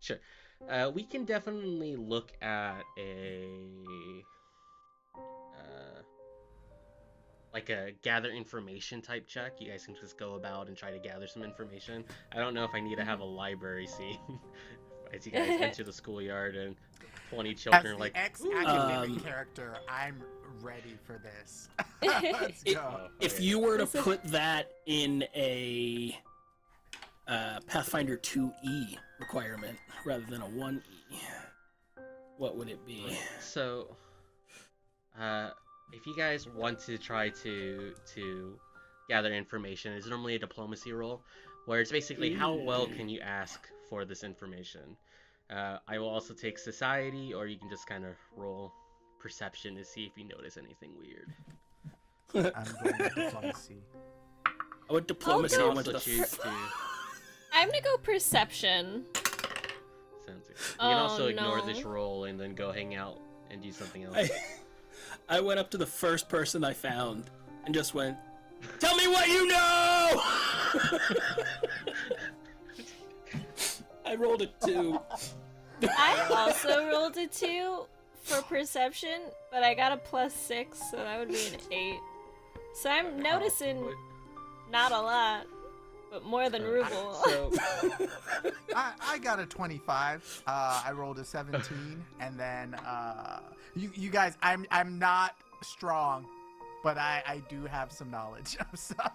Speaker 1: Sure. We can definitely look at a gather information type check. You guys can just go about and try to gather some information. I don't know if I need to have a library scene as you guys enter the schoolyard and 20 children
Speaker 3: As
Speaker 1: are like,
Speaker 3: the ex-academic character, I'm ready for this. Let's go.
Speaker 2: If you were to put that in a Pathfinder 2E requirement rather than a 1E, what would it be?
Speaker 1: So, if you guys want to try to gather information, it's normally a diplomacy roll, where it's basically how well can you ask for this information. I will also take society, or you can just kind of roll perception to see if you notice anything weird.
Speaker 3: I'm going with diplomacy.
Speaker 2: I went diplomacy.
Speaker 4: I'll
Speaker 2: I went
Speaker 1: Also
Speaker 2: to
Speaker 1: choose to.
Speaker 4: I'm gonna go perception.
Speaker 1: Sounds good. You can also
Speaker 4: Oh,
Speaker 1: ignore
Speaker 4: no.
Speaker 1: this roll and then go hang out and do something else.
Speaker 2: I went up to the first person I found and just went, "Tell me what you know!" I rolled a 2.
Speaker 4: I also rolled a 2 for perception, but I got a +6, so that would be an 8. So I'm noticing not a lot, but more than Rubel.
Speaker 1: So,
Speaker 3: I got a 25. I rolled a 17, and then you guys, I'm not strong, but I do have some knowledge of stuff.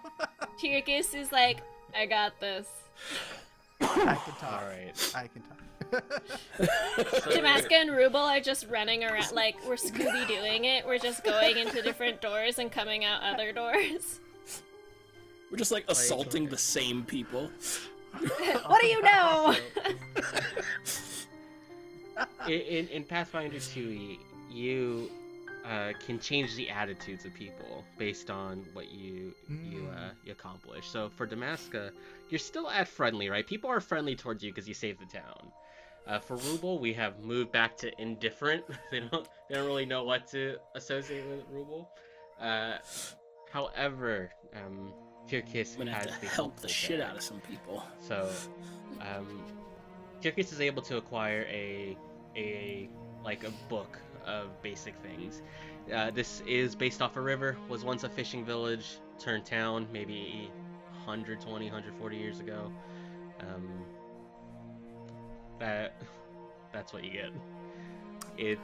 Speaker 4: Tyrkus is like, I got this.
Speaker 3: I can talk.
Speaker 1: all right.
Speaker 3: I can talk.
Speaker 4: Damaska and Rubel are just running around like we're Scooby-Dooing it. We're just going into different doors and coming out other doors.
Speaker 2: We're just like assaulting the same people.
Speaker 4: What do you know?
Speaker 1: In Pathfinder 2e, you can change the attitudes of people based on what you accomplish. So for Damaska, you're still at friendly, right? People are friendly towards you because you saved the town. For Rubel, we have moved back to indifferent. They don't really know what to associate with Rubel. However, Kirkis
Speaker 2: I'm gonna
Speaker 1: has
Speaker 2: have to
Speaker 1: the
Speaker 2: help the
Speaker 1: helpful
Speaker 2: shit
Speaker 1: thing.
Speaker 2: out of some people.
Speaker 1: So, Kirkis is able to acquire a book of basic things. This is based off a river, was once a fishing village, turned town maybe 120, 140 years ago. That's what you get. It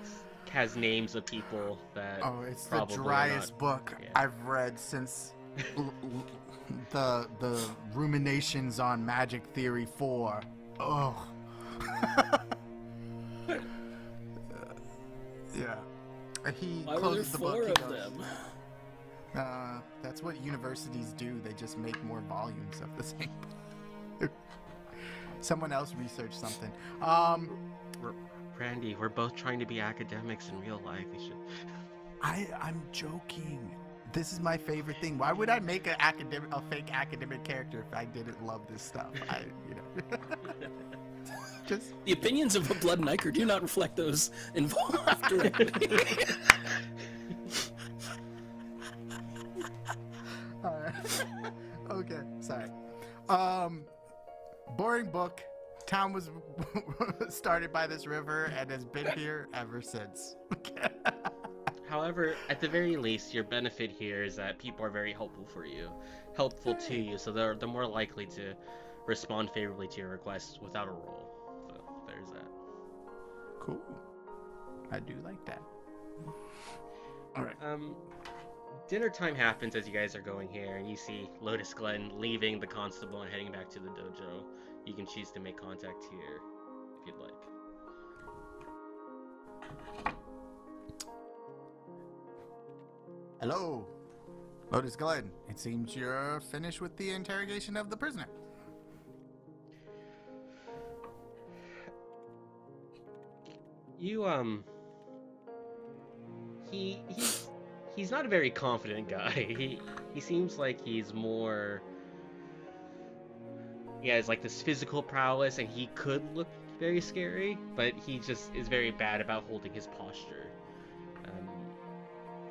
Speaker 1: has names of people that
Speaker 3: Oh, it's the
Speaker 1: probably are
Speaker 3: driest
Speaker 1: not-
Speaker 3: book
Speaker 1: yeah.
Speaker 3: I've read since the Ruminations on Magic Theory 4. Oh. Yeah. He
Speaker 2: Why were there
Speaker 3: closes the
Speaker 2: 4
Speaker 3: book. He
Speaker 2: of
Speaker 3: goes,
Speaker 2: them?
Speaker 3: That's what universities do. They just make more volumes of the same book. Someone else researched something.
Speaker 1: Randy, we're both trying to be academics in real life. We should.
Speaker 3: I'm joking. This is my favorite thing. Why would I make a fake academic character if I didn't love this stuff? Just
Speaker 2: The opinions of a Blood and Ichor do not reflect those involved directly.
Speaker 3: okay, sorry. Boring book. Town was started by this river and has been here ever since.
Speaker 1: However, at the very least, your benefit here is that people are very helpful to you, so they're more likely to respond favorably to your requests without a roll. So there's that.
Speaker 3: Cool. I do like that. All right.
Speaker 1: Dinner time happens as you guys are going here, and you see Lotus Glen leaving the constable and heading back to the dojo. You can choose to make contact here if you'd like.
Speaker 3: Hello, Lotus Glen. It seems you're finished with the interrogation of the prisoner.
Speaker 1: He's not a very confident guy. He seems like he's more... He has like this physical prowess, and he could look very scary, but he just is very bad about holding his posture.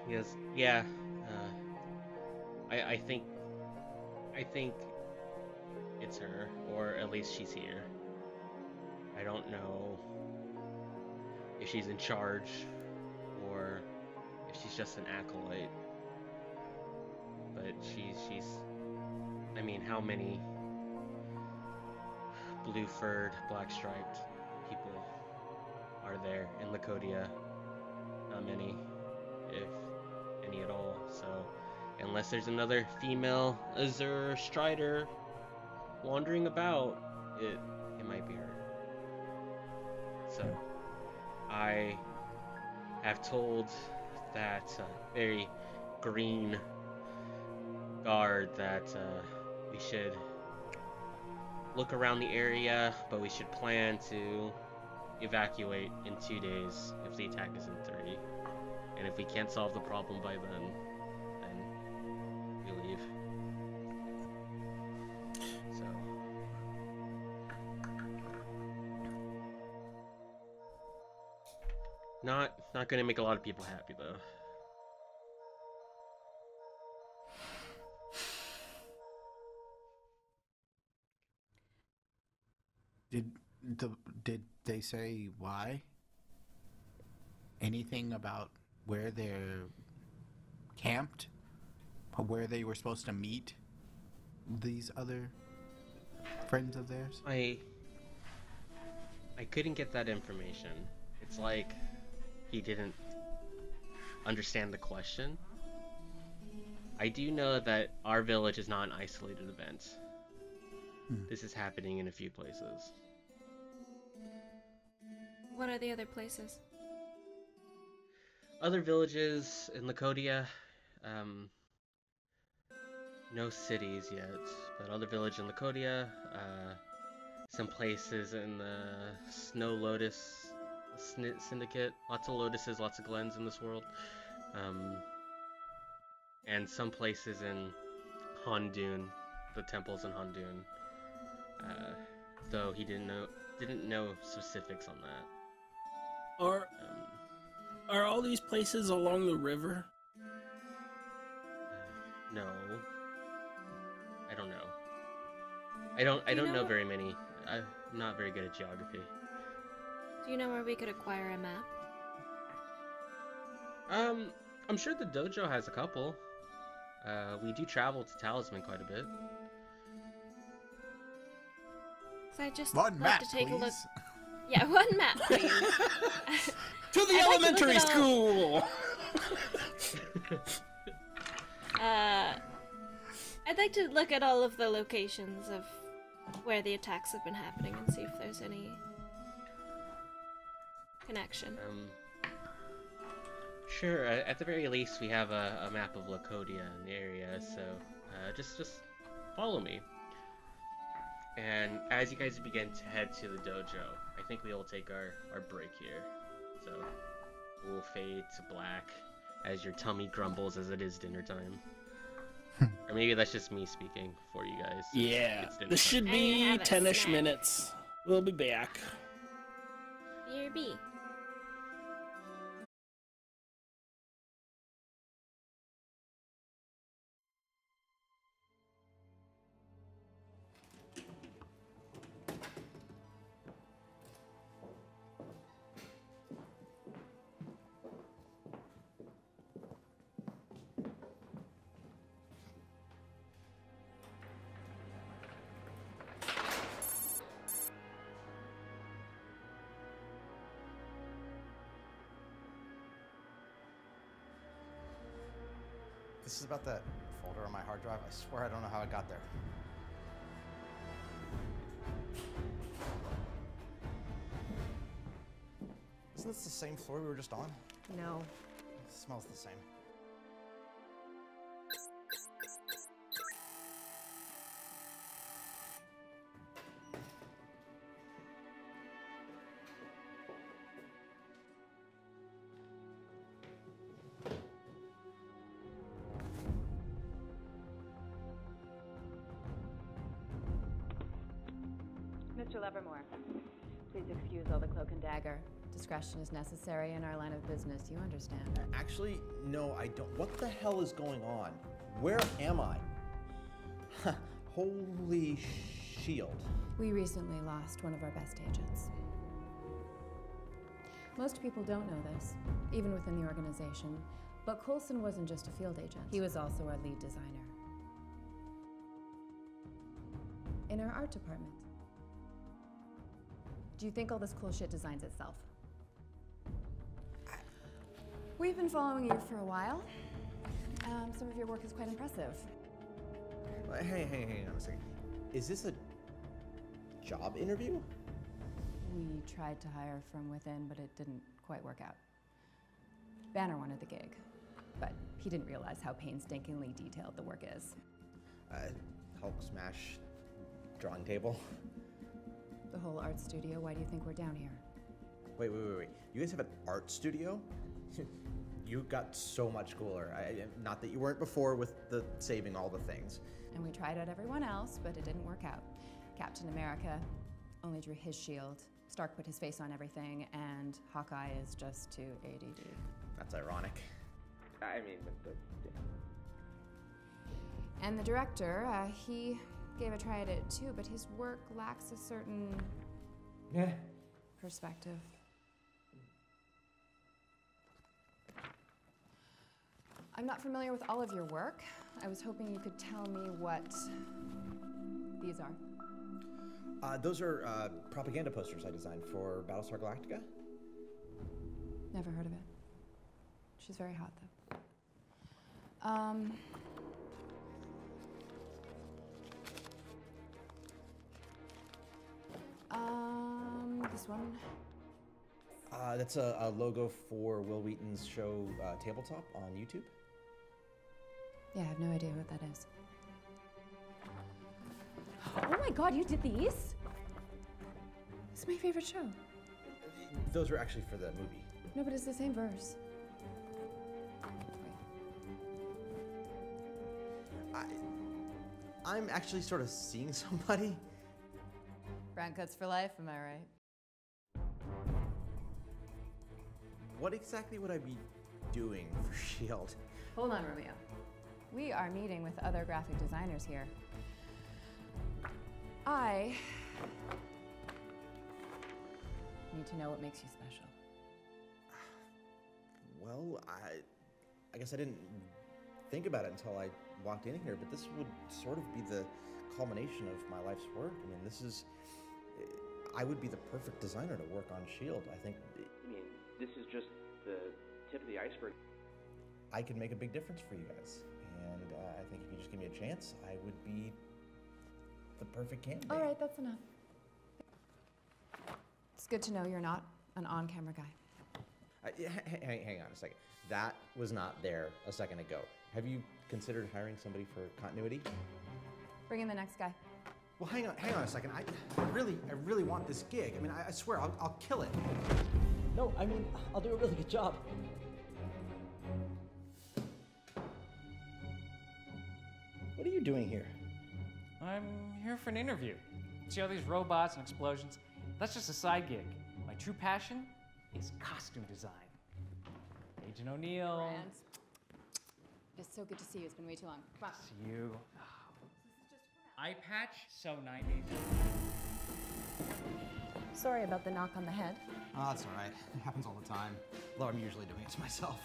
Speaker 1: He goes, yeah, I think it's her, or at least she's here. I don't know if she's in charge, or if she's just an acolyte. But she's, I mean, how many blue-furred, black-striped people are there in Lacodia? Not many, if any at all. So, unless there's another female Azure Strider wandering about, it might be her. So, I have told that very green guard that we should look around the area, but we should plan to evacuate in 2 days if the attack is in 3. And if we can't solve the problem by then we leave. So. Not gonna make a lot of people happy though.
Speaker 3: Did they say why? Anything about where they're camped? Or where they were supposed to meet these other friends of theirs?
Speaker 1: I couldn't get that information. It's like he didn't understand the question. I do know that our village is not an isolated event. This is happening in a few places.
Speaker 4: What are the other places?
Speaker 1: Other villages in Lacodia, no cities yet, but other village in Lacodia, some places in the Snow Lotus Syndicate, lots of lotuses, lots of glens in this world, and some places in Hondoon, the temples in Hondoon, though he didn't know specifics on that.
Speaker 2: Are all these places along the river?
Speaker 1: No. I don't know. I don't know very many. I'm not very good at geography.
Speaker 4: Do you know where we could acquire a map?
Speaker 1: I'm sure the dojo has a couple. We do travel to Talisman quite a bit.
Speaker 4: So I just
Speaker 3: One
Speaker 4: like
Speaker 3: map,
Speaker 4: to take
Speaker 3: please.
Speaker 4: a look. Yeah, one map, please.
Speaker 2: To the
Speaker 4: I'd like to look
Speaker 2: elementary
Speaker 4: at all-
Speaker 2: school!
Speaker 4: I'd like to look at all of the locations of where the attacks have been happening and see if there's any connection.
Speaker 1: Sure. At the very least, we have a map of Lacodia in the area, so just follow me. And as you guys begin to head to the dojo, I think we will take our break here. So we'll fade to black as your tummy grumbles as it is dinner time. Or maybe that's just me speaking for you guys.
Speaker 2: Yeah,
Speaker 1: It's dinner
Speaker 2: this
Speaker 1: time.
Speaker 2: should
Speaker 4: I
Speaker 2: be
Speaker 4: have a
Speaker 2: 10-ish
Speaker 4: snack.
Speaker 2: minutes. We'll be back.
Speaker 4: BRB.
Speaker 5: This is about that folder on my hard drive. I swear I don't know how it got there. Isn't this the same floor we were just on?
Speaker 6: No.
Speaker 5: It smells the same.
Speaker 6: Mr. Livermore, please excuse all the cloak and dagger. Discretion is necessary in our line of business, you understand.
Speaker 5: Actually, no, I don't. What the hell is going on? Where am I? Holy shield.
Speaker 6: We recently lost one of our best agents. Most people don't know this, even within the organization, but Coulson wasn't just a field agent. He was also our lead designer. In our art department. Do you think all this cool shit designs itself? We've been following you for a while. Some of your work is quite impressive.
Speaker 5: Hey, hang on a second. Is this a job interview?
Speaker 6: We tried to hire from within, but it didn't quite work out. Banner wanted the gig, but he didn't realize how painstakingly detailed the work is.
Speaker 5: Hulk smash drawing table.
Speaker 6: The whole art studio, why do you think we're down here?
Speaker 5: Wait. You guys have an art studio? You got so much cooler. Not that you weren't before with the saving all the things.
Speaker 6: And we tried out everyone else, but it didn't work out. Captain America only drew his shield. Stark put his face on everything, and Hawkeye is just too ADD.
Speaker 5: That's ironic. I mean,
Speaker 6: And the director, he gave a try at it too, but his work lacks a certain perspective. I'm not familiar with all of your work. I was hoping you could tell me what these are.
Speaker 5: Those are propaganda posters I designed for Battlestar Galactica.
Speaker 6: Never heard of it. She's very hot, though. This one.
Speaker 5: That's a logo for Will Wheaton's show Tabletop on YouTube.
Speaker 6: Yeah, I have no idea what that is. Oh my god, you did these? It's my favorite show.
Speaker 5: Those are actually for the movie.
Speaker 6: No, but it's the same verse.
Speaker 5: I'm actually sort of seeing somebody.
Speaker 6: Brown cuts for life, am I right?
Speaker 5: What exactly would I be doing for S.H.I.E.L.D.?
Speaker 6: Hold on, Romeo. We are meeting with other graphic designers here. I need to know what makes you special.
Speaker 5: Well, I guess I didn't think about it until I walked in here, but this would sort of be the culmination of my life's work. I mean, I would be the perfect designer to work on S.H.I.E.L.D. I think.
Speaker 7: I mean, this is just the tip of the iceberg.
Speaker 5: I could make a big difference for you guys, and I think if you just give me a chance, I would be the perfect candidate.
Speaker 6: All right, that's enough. It's good to know you're not an on-camera guy.
Speaker 5: Hang on a second. That was not there a second ago. Have you considered hiring somebody for continuity?
Speaker 6: Bring in the next guy.
Speaker 5: Well, hang on a second. I really want this gig. I mean, I swear, I'll kill it.
Speaker 8: No, I mean, I'll do a really good job.
Speaker 5: What are you doing here?
Speaker 8: I'm here for an interview. See all these robots and explosions? That's just a side gig. My true passion is costume design. Agent O'Neill.
Speaker 6: Grant. It's so good to see you. It's been way too long. Come on.
Speaker 8: See you. Eye patch, so 90s.
Speaker 6: Sorry about the knock on the head.
Speaker 9: Oh, that's all right. It happens all the time. Though I'm usually doing it to myself.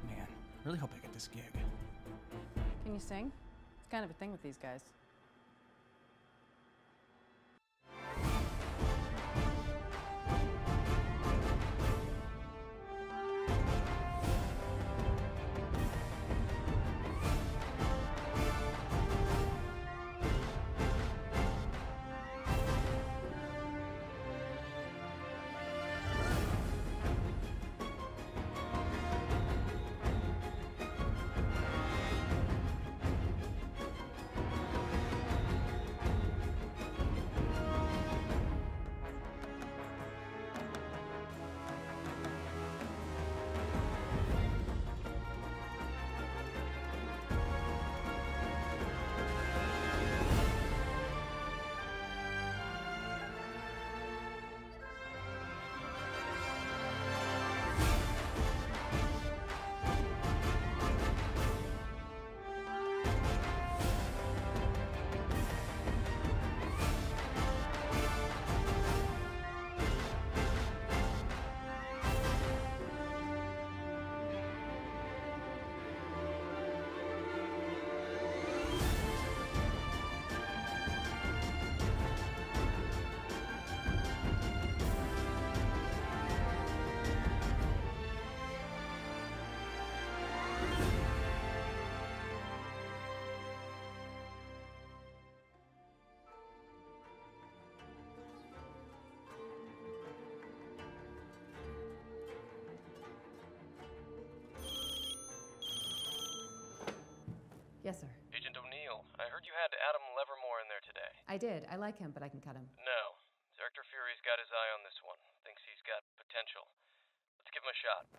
Speaker 9: Man, really hope I get this gig.
Speaker 6: Can you sing? It's kind of a thing with these guys. Yes, sir.
Speaker 10: Agent O'Neill, I heard you had Adam Livermore in there today.
Speaker 6: I did. I like him, but I can cut him.
Speaker 10: No. Director Fury's got his eye on this one. Thinks he's got potential. Let's give him a shot.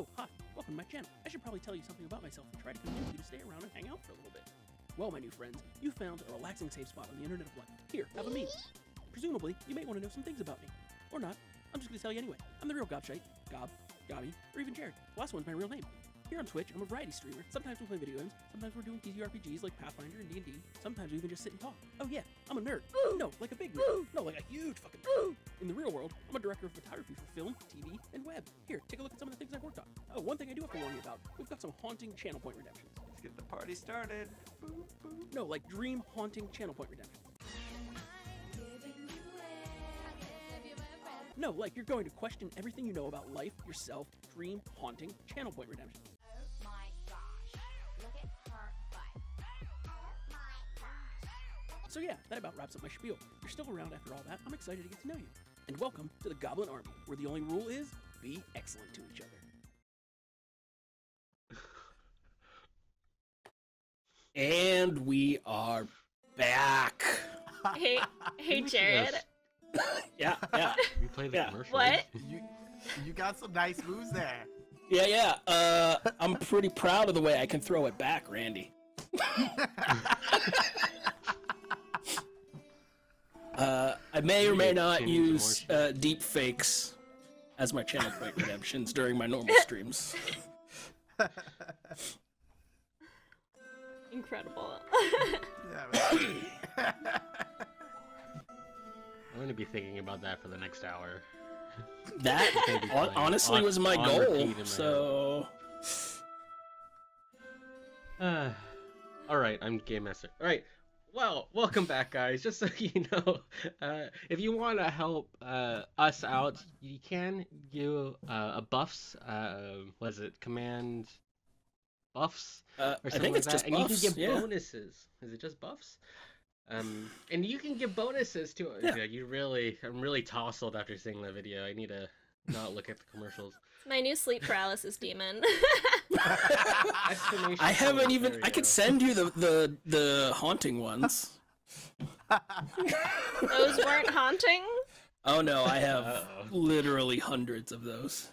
Speaker 2: Oh, hi. Welcome to my channel. I should probably tell you something about myself and try to convince you to stay around and hang out for a little bit. Well, my new friends, you found a relaxing safe spot on the internet of life. Here, have a meal. Presumably, you may want to know some things about me. Or not. I'm just going to tell you anyway. I'm the real Gobshite, Gob, Gobby, or even Jared. The last one's my real name. Here on Twitch, I'm a variety streamer. Sometimes we play video games, sometimes we're doing TTRPGs like Pathfinder and D&D, sometimes we even just sit and talk. Oh yeah, I'm a nerd. No, like a big nerd. No, like a huge fucking nerd. In the real world, I'm a director of photography for film, TV, and web. Here, take a look at some of the things I've worked on. Oh, one thing I do have to warn you about. We've got some haunting channel point redemptions.
Speaker 11: Let's get the party started. Boop, boop.
Speaker 2: No, like dream haunting channel point redemptions. No, like you're going to question everything you know about life, yourself, dream haunting channel point redemptions. So yeah, that about wraps up my spiel. If you're still around after all that, I'm excited to get to know you. And welcome to the Goblin Army, where the only rule is, be excellent to each other. And we are back.
Speaker 4: Hey, Jared.
Speaker 2: Yeah.
Speaker 1: We play the commercial.
Speaker 4: What?
Speaker 3: You got some nice moves there.
Speaker 2: Yeah. I'm pretty proud of the way I can throw it back, Randy. I may or may not use deep fakes as my channel point redemptions during my normal streams.
Speaker 4: Incredible.
Speaker 1: I'm gonna be thinking about that for the next hour.
Speaker 2: That honestly was my goal. So,
Speaker 1: all right, I'm Game Master. All right, well, welcome back, guys. Just so you know, if you want to help us out, you can do a buffs. Was it command buffs or something
Speaker 2: I think it's
Speaker 1: like
Speaker 2: just
Speaker 1: that?
Speaker 2: buffs,
Speaker 1: And you can give
Speaker 2: yeah.
Speaker 1: bonuses. Is it just buffs? And you can give bonuses to.
Speaker 2: Yeah.
Speaker 1: I'm really tousled after seeing that video. I need to not look at the commercials.
Speaker 4: It's my new sleep paralysis demon.
Speaker 2: I haven't even. I could send you the haunting ones.
Speaker 4: Those weren't haunting?
Speaker 2: Oh no, I have literally hundreds of those.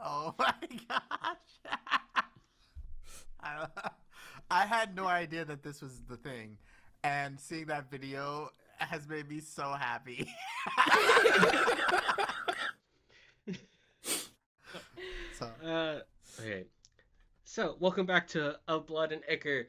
Speaker 3: Oh my gosh. I had no idea that this was the thing. And seeing that video has made me so happy.
Speaker 1: Okay. So, welcome back to Of Blood and Ichor.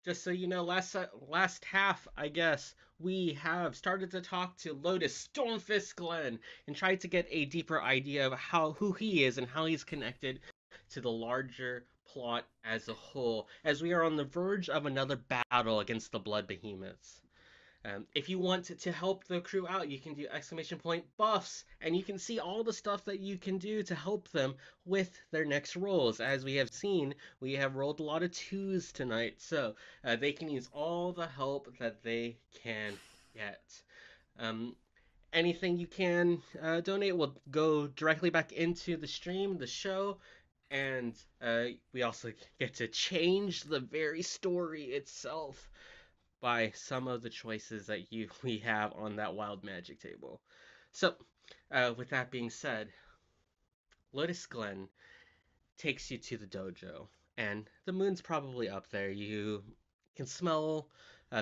Speaker 1: Just so you know, last half, I guess, we have started to talk to Lotus Stormfist Glenn and tried to get a deeper idea of who he is and how he's connected to the larger plot as a whole, as we are on the verge of another battle against the Blood Behemoths. If you want to help the crew out, you can do !buffs, and you can see all the stuff that you can do to help them with their next rolls. As we have seen, we have rolled a lot of 2s tonight, so they can use all the help that they can get. Anything you can donate will go directly back into the stream, the show, and we also get to change the very story itself by some of the choices that we have on that wild magic table. So, with that being said, Lotus Glen takes you to the dojo, and the moon's probably up there. You can smell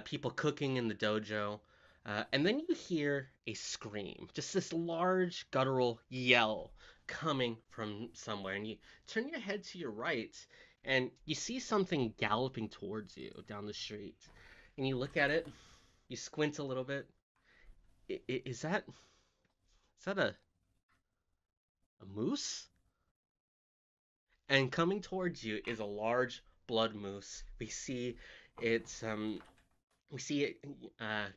Speaker 1: people cooking in the dojo, and then you hear a scream, just this large guttural yell coming from somewhere, and you turn your head to your right, and you see something galloping towards you down the street. And you look at it, you squint a little bit. Is that a moose? And coming towards you is a large blood moose. We see it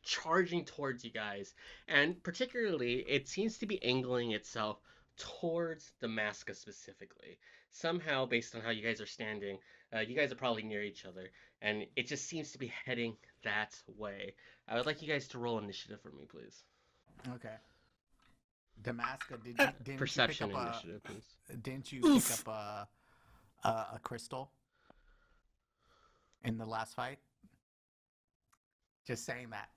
Speaker 1: charging towards you guys, and particularly it seems to be angling itself towards Damascus specifically. Somehow, based on how you guys are standing, you guys are probably near each other, and it just seems to be heading that way. I would like you guys to roll initiative for me, please.
Speaker 3: Okay. Damascus, didn't
Speaker 1: Perception
Speaker 3: you pick up
Speaker 1: initiative, please.
Speaker 3: Didn't you pick up a crystal in the last fight? Just saying that.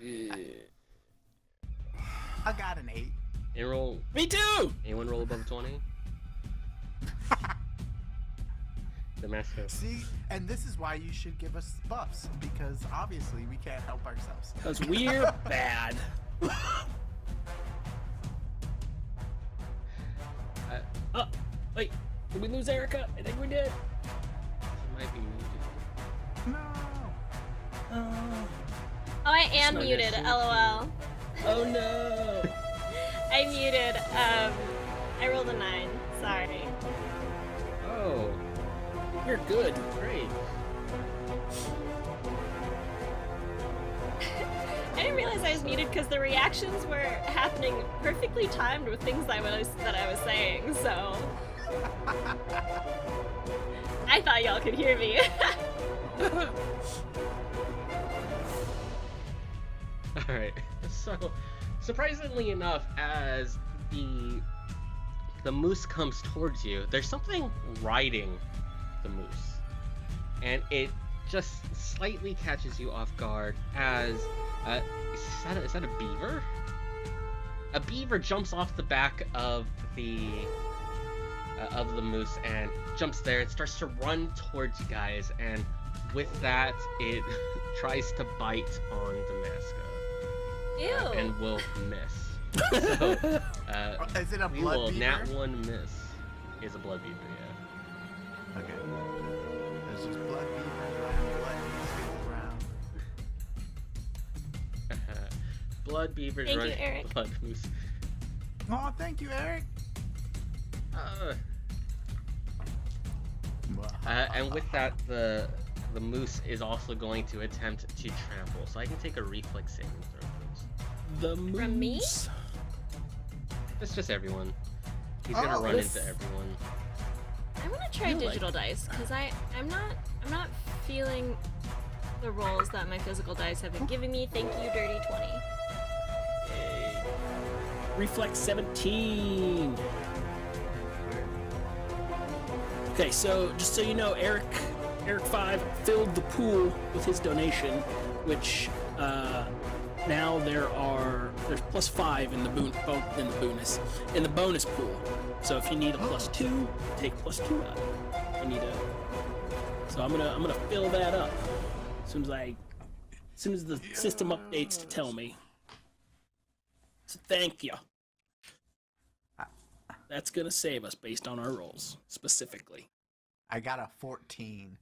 Speaker 2: Yeah.
Speaker 3: I got an 8.
Speaker 1: 20. Damascus.
Speaker 3: See, and this is why you should give us buffs, because obviously we can't help ourselves.
Speaker 2: Because we're bad. Wait, did we lose Erica? I think we did.
Speaker 1: She might be muted.
Speaker 3: No.
Speaker 4: Oh, I am
Speaker 1: Not
Speaker 4: muted,
Speaker 1: yet.
Speaker 4: lol.
Speaker 2: Oh no.
Speaker 4: I muted, I rolled a 9, sorry.
Speaker 1: Oh,
Speaker 2: You're good.
Speaker 1: great.
Speaker 4: I didn't realize I was muted because the reactions were happening perfectly timed with things that I was saying, so... I thought y'all could hear me.
Speaker 1: Alright, so surprisingly enough, as the moose comes towards you, there's something riding the moose. And it just slightly catches you off guard as is that a beaver? A beaver jumps off the back of the moose and jumps there. It starts to run towards you guys, and with that, it tries to bite on Damaska.
Speaker 4: Ew.
Speaker 1: And will miss. So,
Speaker 3: Is it a
Speaker 1: we
Speaker 3: blood
Speaker 1: will
Speaker 3: beaver?
Speaker 1: nat 1 miss. Is a blood beaver, yeah.
Speaker 3: Okay. There's just blood beavers running, blood beavers around.
Speaker 1: Blood beavers
Speaker 4: Thank you,
Speaker 1: running
Speaker 4: Eric.
Speaker 1: blood moose.
Speaker 3: Oh, thank you, Eric.
Speaker 1: And with that, the moose is also going to attempt to trample. So I can take a reflex saving throw, please.
Speaker 2: The moose.
Speaker 4: From me?
Speaker 1: It's just everyone. He's gonna run into everyone.
Speaker 4: I want to try digital dice because I'm not feeling the rolls that my physical dice have been giving me. Thank you, dirty 20.
Speaker 2: Reflex 17. Okay, so just so you know, Eric 5 filled the pool with his donation, which now there's +5 in the bonus pool. So if you need a +2, take +2 out. So I'm gonna fill that up as soon as the system updates to tell me. So thank you. That's gonna save us based on our rolls specifically.
Speaker 3: I got a 14.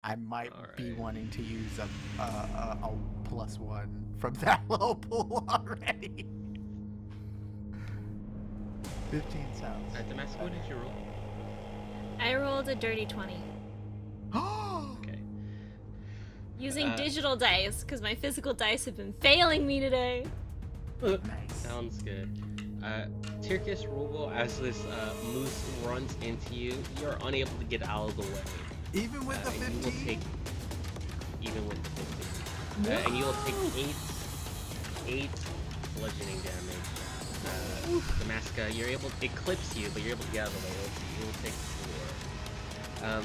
Speaker 3: I might be wanting to use a +1 from that low pool already. 15 sounds.
Speaker 1: Damascus, what did you roll?
Speaker 4: I rolled a dirty 20.
Speaker 1: Okay.
Speaker 4: Using digital dice because my physical dice have been failing me today.
Speaker 3: Nice.
Speaker 1: Sounds good. Tirkus Rubel, as this moose runs into you, you're unable to get out of the way.
Speaker 3: Even with the 15?
Speaker 1: You will take, even with the 15. And you will take 8 bludgeoning damage. Damaska, you're able to eclipse you, but you're able to get out of the way. You will take 4.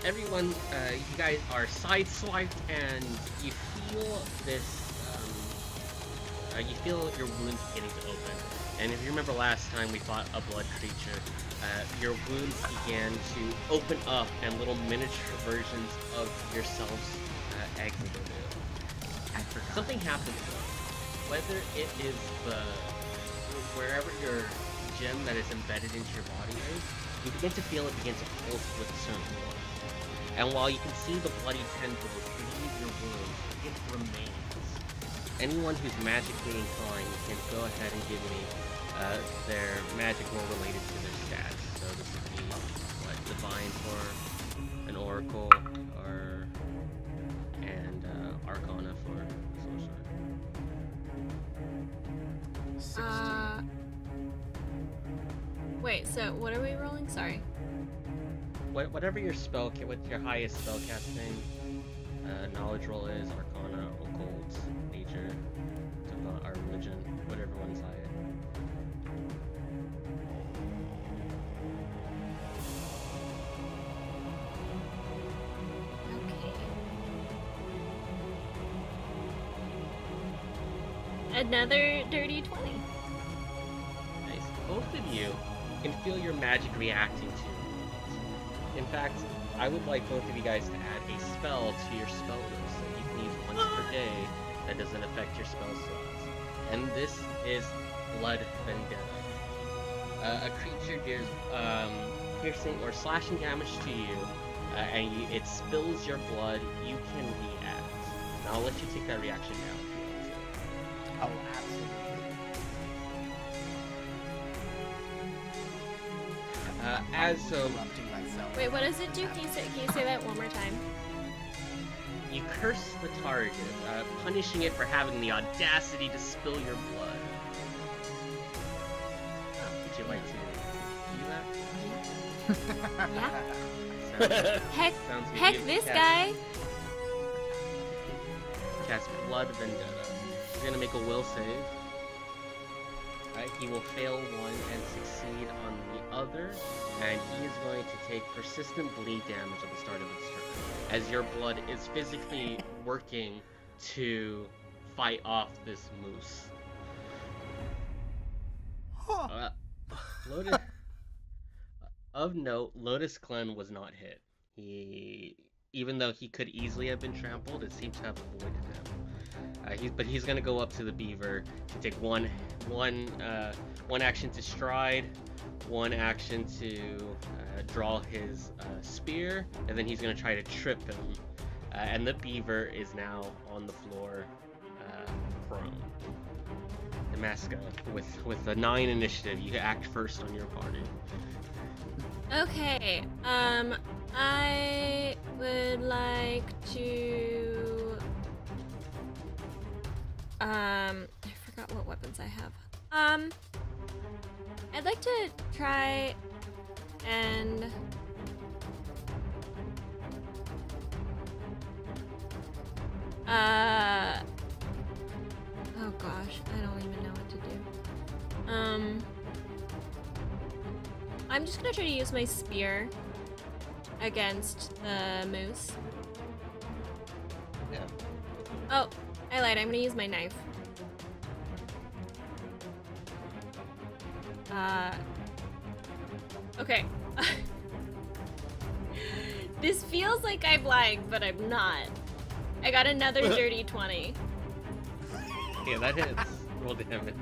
Speaker 1: Everyone, you guys are sideswiped, and you feel this. You feel your wounds beginning to open. And if you remember last time we fought a blood creature, your wounds began to open up and little miniature versions of yourselves exited.
Speaker 3: I forgot.
Speaker 1: Something happens though. Whether it is wherever your gem that is embedded into your body is, you begin to feel it begin to pulse with certain force. And while you can see the bloody tendrils leave your wounds, it remains. Anyone who's magically inclined can go ahead and give me their magic roll related to their stats. So this would be what, divine for an oracle, and arcana for sorcerer.
Speaker 4: Wait, so what are we rolling? Sorry.
Speaker 1: Whatever your what your highest spellcasting knowledge roll is, arcana, occult, nature, divine, or religion, whatever one's higher.
Speaker 4: Okay. Another dirty 20.
Speaker 1: Nice. you can feel your magic reacting to it. In fact, I would like both of you guys to add a spell to your spell list that you can use once per day that doesn't affect your spell slots. And this is Blood Vendetta. A creature deals piercing or slashing damage to you, and it spills your blood, you can react. Now I'll let you take that reaction now if you want to.
Speaker 3: Oh, absolutely.
Speaker 4: Interrupting myself. Wait, what does it do? Can you say that one more time?
Speaker 1: You curse the target, punishing it for having the audacity to spill your blood. Would you like to do that?
Speaker 4: Yeah. Heck, this guy.
Speaker 1: Cast Blood Vendetta. He's gonna make a will save. He will fail one and succeed on the other, and he is going to take persistent bleed damage at the start of its turn, as your blood is physically working to fight off this moose. Of note, Lotus Glen was not hit. Even though he could easily have been trampled, it seems to have avoided him. But he's gonna go up to the beaver to take one action to stride, one action to draw his spear, and then he's gonna try to trip him. And the beaver is now on the floor, prone. Damaska, with a 9 initiative, you act first on your party.
Speaker 4: Okay, I would like to... I forgot what weapons I have. I'd like to try and... oh gosh, I don't even know what to do. I'm just gonna try to use my spear against the moose.
Speaker 1: Yeah.
Speaker 4: Oh, I lied. I'm gonna use my knife. Okay. This feels like I'm lying, but I'm not. I got another dirty 20.
Speaker 1: Yeah, that hits. Roll damage.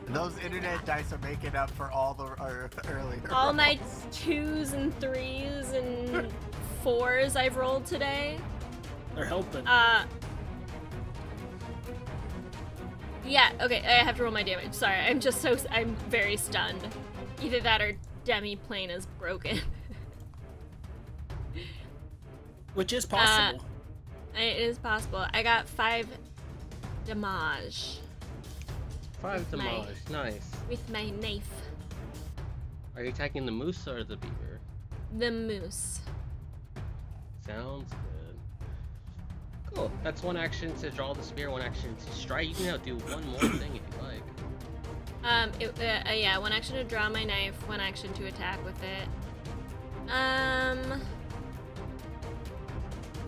Speaker 3: Those internet dice are making up for all the earlier
Speaker 4: all
Speaker 3: rolls.
Speaker 4: my 2s and 3s and 4s I've rolled today.
Speaker 2: They're helping.
Speaker 4: Yeah, okay, I have to roll my damage. Sorry, I'm very stunned. Either that or Demi-Plane is broken.
Speaker 2: Which is possible.
Speaker 4: It is possible. I got 5 damage.
Speaker 1: 5 damage, nice.
Speaker 4: With my knife.
Speaker 1: Are you attacking the moose or the beaver?
Speaker 4: The moose.
Speaker 1: Sounds good. Cool. That's one action to draw the spear, one action to strike. You can now do one more thing if you like.
Speaker 4: Yeah, one action to draw my knife, one action to attack with it.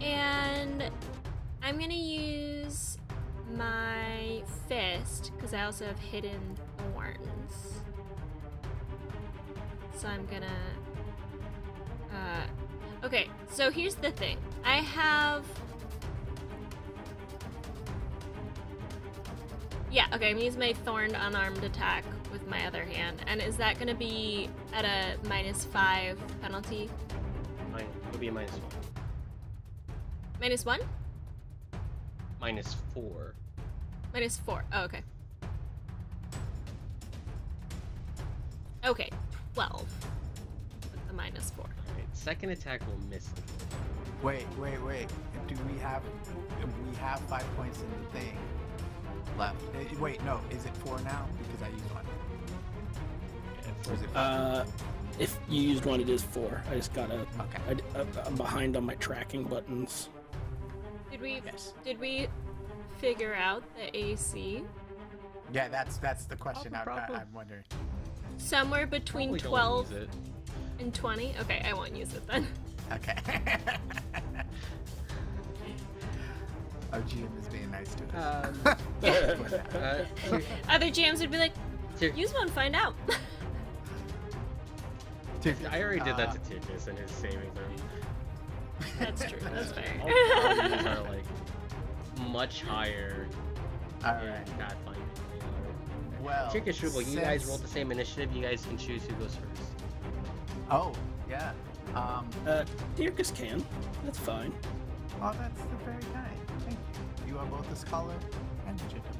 Speaker 4: And I'm gonna use my fist, because I also have hidden thorns. So I'm gonna... okay, so here's the thing. I have... Yeah, okay, I'm gonna use my thorned unarmed attack with my other hand. And is that gonna be at a -5 penalty?
Speaker 1: It'll be a -1.
Speaker 4: -1?
Speaker 1: -4.
Speaker 4: -4. Oh, okay. Okay, 12. With the -4.
Speaker 1: Alright, second attack will miss.
Speaker 3: Wait. Do we have 5 points in the thing left? Wait, no. Is it 4 now? Because I used 1.
Speaker 1: Yeah,
Speaker 3: or is it 5?
Speaker 2: If you used 1, it is 4. I just gotta...
Speaker 3: Okay.
Speaker 2: I'm behind on my tracking buttons.
Speaker 4: Did we figure out the AC?
Speaker 3: Yeah, that's the question I'm wondering.
Speaker 4: Somewhere between 12 and 20? Okay, I won't use it then.
Speaker 3: Okay. Our GM is being nice to us.
Speaker 4: Other GMs would be like, Use one, find out.
Speaker 1: I already did that to Tickus and his saving throw.
Speaker 4: That's true. That's fair.
Speaker 1: All these are like much higher
Speaker 3: All
Speaker 1: in
Speaker 3: right.
Speaker 1: Pathfinder.
Speaker 3: Well,
Speaker 1: Tickus, Ruble, you guys
Speaker 3: since-
Speaker 1: rolled the same initiative. You guys can choose who goes first.
Speaker 3: Oh, yeah.
Speaker 2: Dirkus can. That's fine.
Speaker 3: Oh, that's very kind. Thank you. You are both a scholar and a gentleman.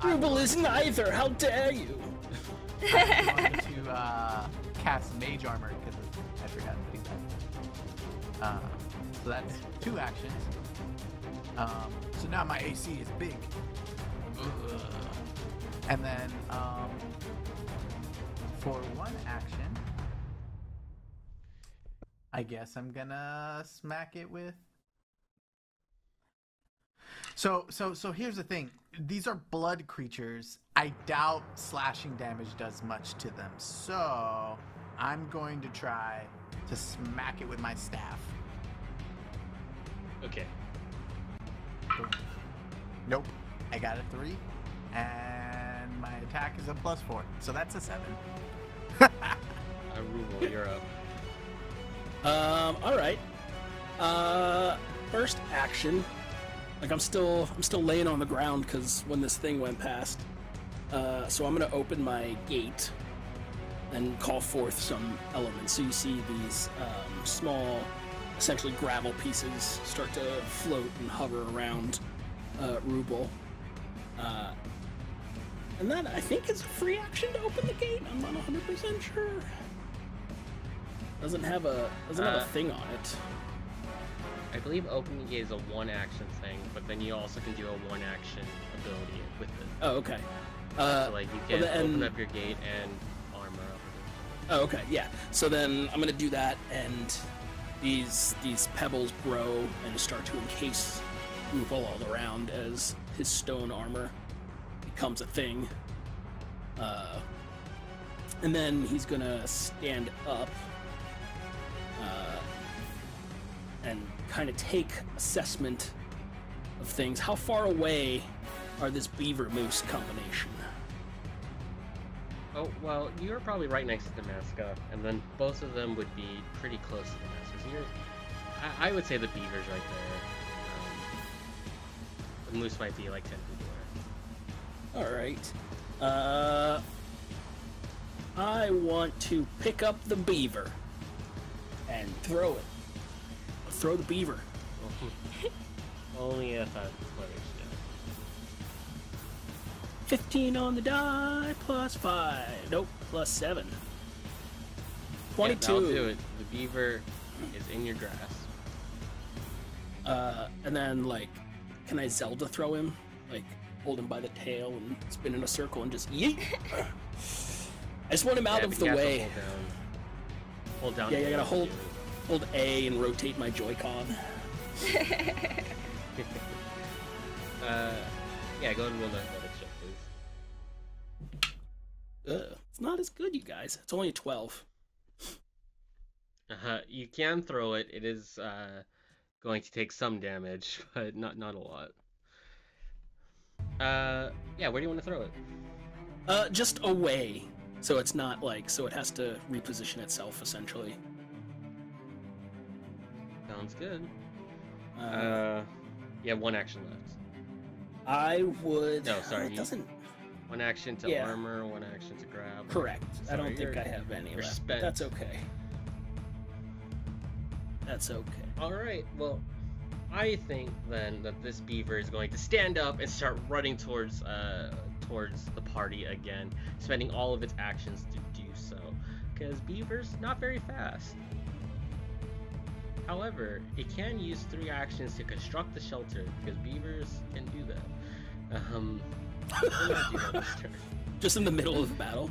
Speaker 2: Ruble is neither. How dare you?
Speaker 3: I'm going to cast Mage Armor because I forgot to do that. So that's 2 actions. So now my AC is big. Ugh. And then for 1 action, I guess I'm gonna smack it with. So here's the thing. These are blood creatures. I doubt slashing damage does much to them. So I'm going to try to smack it with my staff.
Speaker 1: Okay.
Speaker 3: Nope. I got a 3. And my attack is a +4. So that's a 7.
Speaker 1: Ruble, you're up.
Speaker 2: All right. First action. Like I'm still laying on the ground because when this thing went past. So I'm gonna open my gate and call forth some elements. So you see these small, essentially gravel pieces start to float and hover around Ruble. And that I think is a free action to open the gate. I'm not 100% sure. Doesn't have a thing on it.
Speaker 1: I believe opening gate is a 1-action thing, but then you also can do a 1-action ability with it.
Speaker 2: Oh, okay.
Speaker 1: So like you can open up your gate and armor up.
Speaker 2: Oh, okay, yeah. So then I'm gonna do that, and these pebbles grow and start to encase Ruble all around as his stone armor becomes a thing. And then he's gonna stand up and kind of take assessment of things. How far away are this beaver moose combination?
Speaker 1: Oh, well, you're probably right next to the mascot, and then both of them would be pretty close to the mascot. So I would say the beaver's right there. The moose might be like 10 feet away.
Speaker 2: Alright. I want to pick up the beaver and throw it. Throw the beaver.
Speaker 1: Only if that's players, yeah.
Speaker 2: 15 on the die, +5. Nope, +7. 22.
Speaker 1: Yeah, that'll do it. The beaver is in your grasp.
Speaker 2: And then, like, can I Zelda throw him? Like, hold him by the tail and spin in a circle and just yeet? I just want him out of the way.
Speaker 1: Hold down.
Speaker 2: Yeah, I gotta hold A and rotate my Joy-Con.
Speaker 1: Yeah, go ahead and roll that check, please.
Speaker 2: It's not as good, you guys. It's only a 12.
Speaker 1: You can throw it. It is going to take some damage, but not a lot. Yeah, where do you want to throw it?
Speaker 2: Just away. So it's not like, so it has to reposition itself, essentially.
Speaker 1: Sounds good. You have 1 action left.
Speaker 2: I would...
Speaker 1: No, sorry.
Speaker 2: It doesn't...
Speaker 1: 1 action to armor, 1 action to grab.
Speaker 2: Correct.
Speaker 1: Sorry,
Speaker 2: I don't think I have any left.
Speaker 1: spent.
Speaker 2: That's okay. That's okay.
Speaker 1: Alright, well, I think then that this beaver is going to stand up and start running towards the party again, spending all of its actions to do so, because beaver's not very fast. However, it can use 3 actions to construct the shelter, because beavers can do that. We'll not do that this turn.
Speaker 2: Just in the middle of the battle.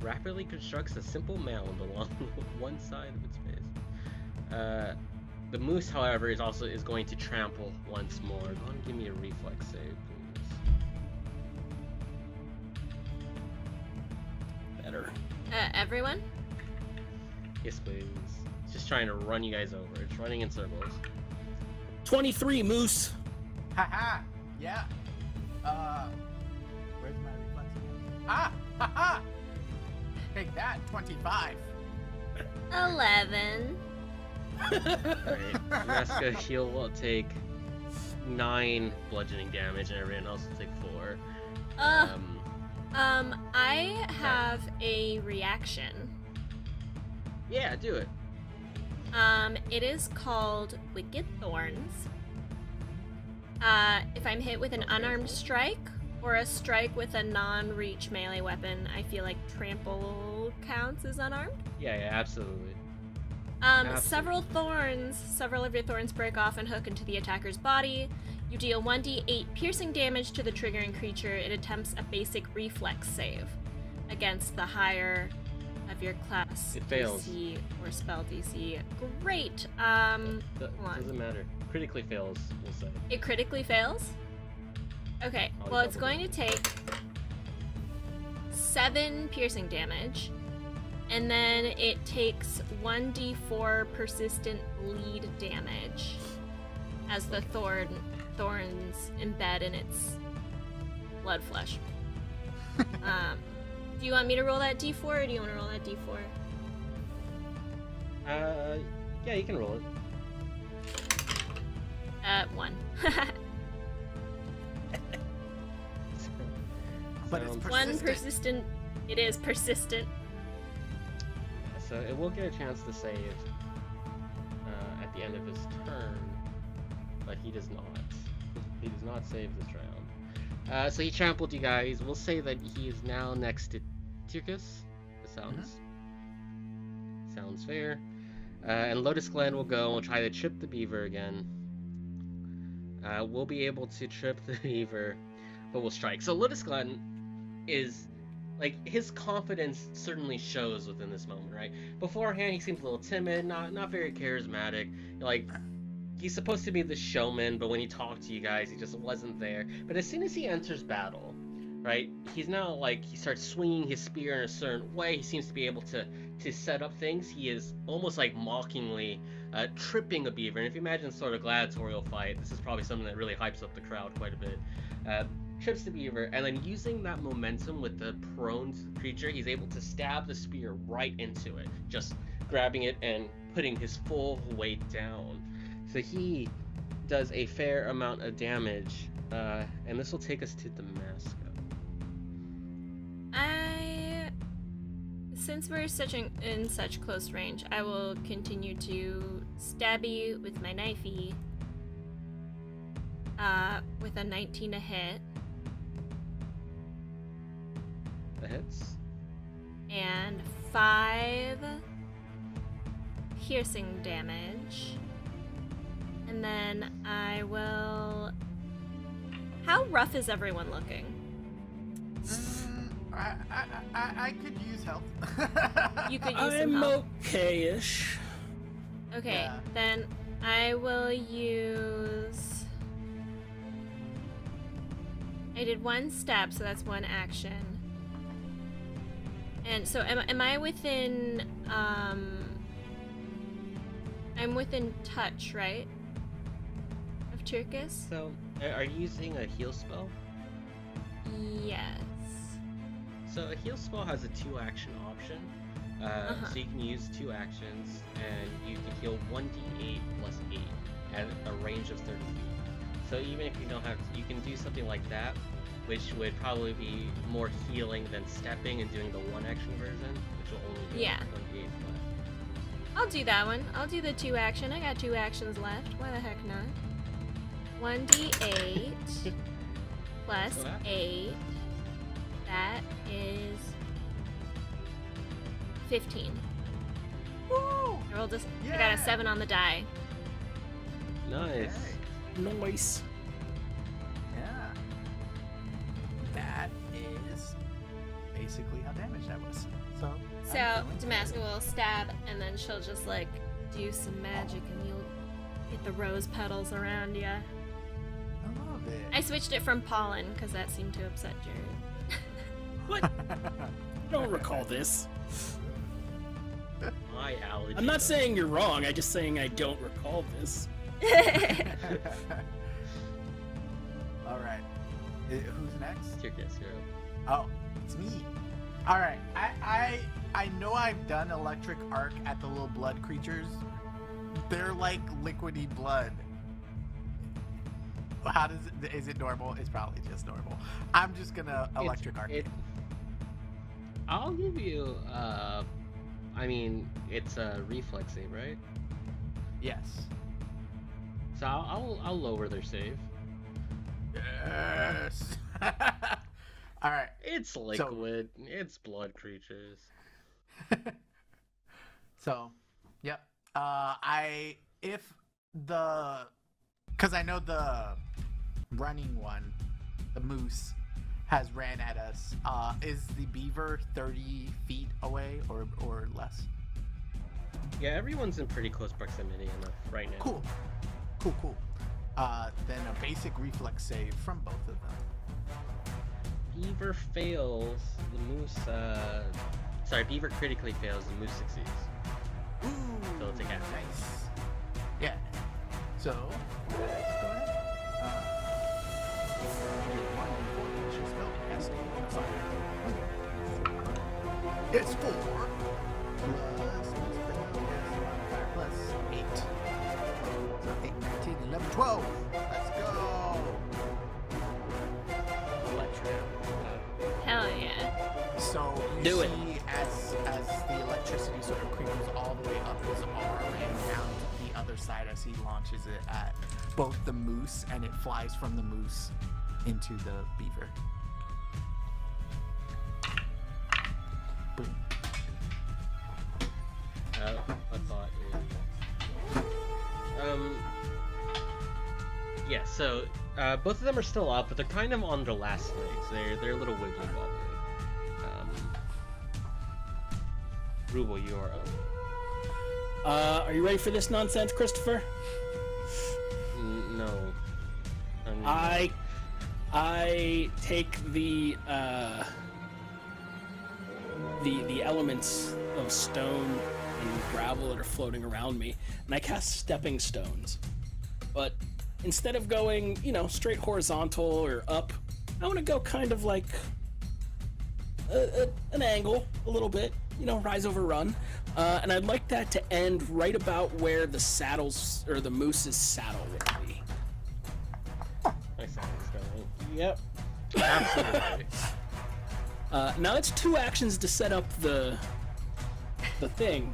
Speaker 1: Rapidly constructs a simple mound along one side of its base. The moose, however, is going to trample once more. Go ahead and give me a reflex save, please.
Speaker 2: Better.
Speaker 4: Everyone?
Speaker 1: Yes, please. It's just trying to run you guys over. It's running in circles.
Speaker 2: 23, Moose.
Speaker 3: Haha. Yeah. Where's my reflex again? Ah! Ha ha! Take that, 25.
Speaker 4: 11.
Speaker 1: Alright, Neska, he'll take 9 bludgeoning damage, and everyone else will take 4.
Speaker 4: I have a reaction.
Speaker 1: Yeah, do it.
Speaker 4: It is called Wicked Thorns. If I'm hit with an unarmed strike or a strike with a non-reach melee weapon, I feel like trample counts as unarmed.
Speaker 1: Yeah, absolutely.
Speaker 4: Several of your thorns break off and hook into the attacker's body. You deal 1d8 piercing damage to the triggering creature. It attempts a basic reflex save against the higher of your class
Speaker 1: It fails.
Speaker 4: DC or spell DC. Great.
Speaker 1: Doesn't matter. Critically fails, we'll say.
Speaker 4: It critically fails? Okay, well, it's going to take 7 piercing damage, and then it takes 1d4 persistent bleed damage as the thorns embed in its blood flesh. Do you want me to roll that d4, or do you want to roll that d4?
Speaker 1: Yeah, you can roll it.
Speaker 4: 1.
Speaker 3: But it's persistent.
Speaker 4: 1 persistent. It is persistent.
Speaker 1: So it will get a chance to save at the end of his turn, but he does not. He does not save this round. So he trampled you guys. We'll say that he is now next to Tirkus. That sounds fair. And Lotus Glen will go and we'll try to trip the beaver again. We'll be able to trip the beaver, but we'll strike. So Lotus Glen is, like, his confidence certainly shows within this moment, right? Beforehand, he seems a little timid, not very charismatic. Like, he's supposed to be the showman, but when he talked to you guys, he just wasn't there. But as soon as he enters battle, right, he's now, like, he starts swinging his spear in a certain way. He seems to be able to set up things. He is almost like mockingly tripping a beaver. And if you imagine sort of gladiatorial fight, this is probably something that really hypes up the crowd quite a bit. Trips the beaver, and then using that momentum with the prone creature, he's able to stab the spear right into it, just grabbing it and putting his full weight down. So he does a fair amount of damage, and this will take us to Damascus.
Speaker 4: Since we're in such close range, I will continue to stab you with my knifey. With a 19 to hit.
Speaker 1: That hits.
Speaker 4: And 5 piercing damage. And then I will... How rough is everyone looking?
Speaker 3: I could use help.
Speaker 4: You could use some help.
Speaker 2: I'm okay-ish.
Speaker 4: Okay,
Speaker 3: Yeah.
Speaker 4: then I will use... I did 1 stab, so that's 1 action. And so am I within, I'm within touch, right? Of Tirkus?
Speaker 1: So, are you using a heal spell?
Speaker 4: Yes.
Speaker 1: So a heal spell has a 2-action option. So you can use 2 actions, and you can heal 1d8 plus 8 at a range of 30 feet. So even if you don't have to, you can do something like that, which would probably be more healing than stepping and doing the 1-action version, which will only do 1d8 plus.
Speaker 4: I'll do that one. I'll do the 2 action. I got 2 actions left. Why the heck not? 1d8 plus 8. That is 15.
Speaker 3: Woo!
Speaker 4: I rolled I got a 7 on the die.
Speaker 1: Nice.
Speaker 2: Nice.
Speaker 3: Yeah. That is basically how damaged I was.
Speaker 4: So Damascus will stab, and then she'll just like do some magic, and you'll get the rose petals around you.
Speaker 3: I love it.
Speaker 4: I switched it from pollen because that seemed to upset Jared.
Speaker 2: What? I don't recall this.
Speaker 1: My allergy.
Speaker 2: I'm not saying you're wrong, I'm just saying I don't recall this.
Speaker 3: All right. Who's next?
Speaker 1: Yes, you're
Speaker 3: Oh,
Speaker 1: up.
Speaker 3: it's me. All right. I know I've done electric arc at the little blood creatures. They're like liquidy blood. How does it? Is it normal? It's probably just normal. I'm just gonna electric arc it.
Speaker 1: I'll give you. I mean, it's a reflex save, right?
Speaker 3: Yes.
Speaker 1: So I'll lower their save.
Speaker 3: Yes. All right.
Speaker 1: It's liquid. It's blood creatures.
Speaker 3: So, yep. Because I know the running one, the moose, has ran at us. Is the beaver 30 feet away or less?
Speaker 1: Yeah, everyone's in pretty close proximity enough right now.
Speaker 3: Cool. Then a basic reflex save from both of them.
Speaker 1: Beaver fails. The moose. Beaver critically fails. The moose succeeds.
Speaker 3: Ooh,
Speaker 1: So it's a half.
Speaker 3: nice. Yeah. So, let's go ahead. It's 4 plus 8. So 8, 19, 11, 12. Let's go. Electro.
Speaker 4: Hell yeah.
Speaker 3: So you
Speaker 2: Do it.
Speaker 3: see as the electricity sort of creeps all the way up his arm and down to the other side as he launches it at both the moose, and it flies from the moose into the beaver. Boom.
Speaker 1: A thought is. Yeah. So both of them are still up, but they're kind of on their last legs. They're a little wiggly wobbly. Rubel, you are up.
Speaker 2: Are you ready for this nonsense, Christopher?
Speaker 1: No.
Speaker 2: I take the elements of stone and gravel that are floating around me, and I cast stepping stones. But instead of going, straight horizontal or up, I want to go kind of like an angle, a little bit, rise over run. And I'd like that to end right about where the saddles, or the moose's saddle would be.
Speaker 1: My sound's going. Yep. Absolutely.
Speaker 2: Now that's 2 actions to set up the thing.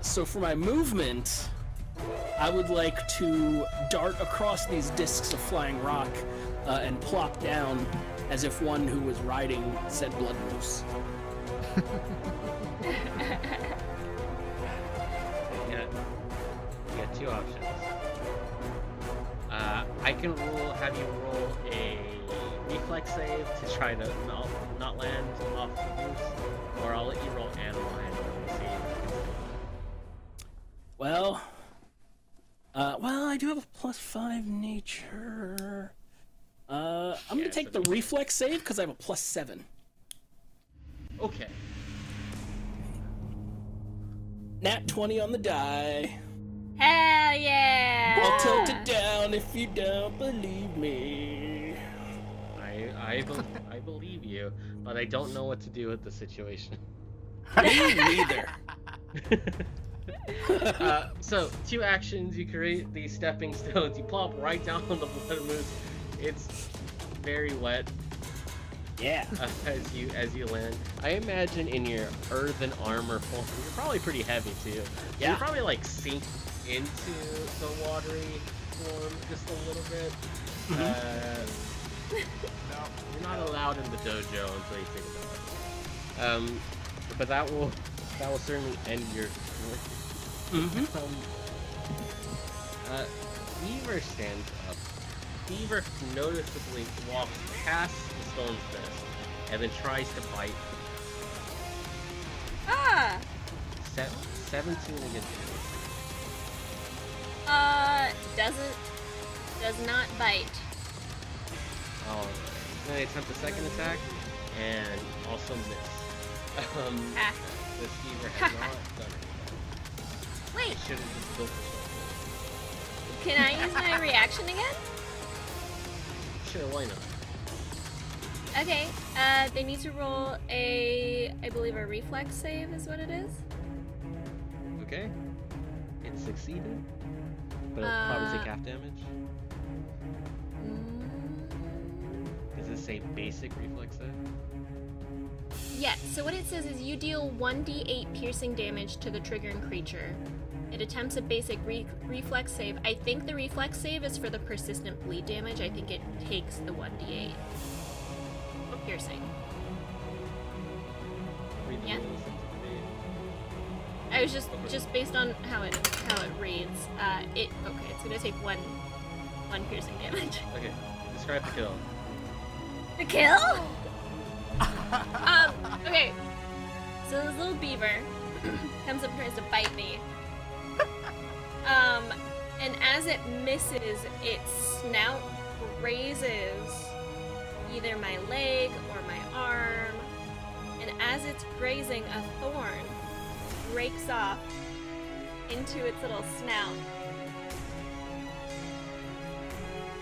Speaker 2: So for my movement, I would like to dart across these discs of flying rock and plop down as if one who was riding said blood moose.
Speaker 1: You got 2 options. I can have you roll a reflex save to try to not land off the moose, or I'll let you roll animal handling and see if you can do it.
Speaker 2: Well, I do have a +5 nature. I'm gonna take the reflex save because I have a +7.
Speaker 1: Okay.
Speaker 2: Nat 20 on the die.
Speaker 4: Hell yeah!
Speaker 2: I'll tilt it down if you don't believe me.
Speaker 1: I believe you, but I don't know what to do with the situation.
Speaker 2: Me neither.
Speaker 1: So 2 actions. You create these stepping stones. You plop right down on the blood moose. It's very wet.
Speaker 2: Yeah.
Speaker 1: As you land, I imagine in your earthen armor form, you're probably pretty heavy too.
Speaker 2: Yeah.
Speaker 1: You probably like sink into the watery form just a little bit. No, you're not allowed in the dojo until you take a bath. But that will certainly end your. Beaver stands up. Beaver noticeably walks past the stone's fist and then tries to bite. 17 against you.
Speaker 4: Does not bite.
Speaker 1: Alright. Then I attempt the second attack and also miss. This beaver has not done it.
Speaker 4: Wait,
Speaker 1: I should have just built the
Speaker 4: can I use my reaction again?
Speaker 1: Sure, why not?
Speaker 4: Okay, they need to roll I believe a reflex save is what it is.
Speaker 1: Okay. It succeeded, but it'll probably take half damage. Does it say basic reflex save?
Speaker 4: Yeah, so what it says is you deal 1d8 piercing damage to the triggering creature. It attempts a basic reflex save. I think the reflex save is for the persistent bleed damage. I think it takes the 1d8 piercing. Yeah. I was just based on how it reads. Okay, it's gonna take one piercing damage.
Speaker 1: Okay, describe the kill.
Speaker 4: The kill? Okay. So this little beaver comes up and tries to bite me. And as it misses, its snout grazes either my leg or my arm. And as it's grazing, a thorn breaks off into its little snout.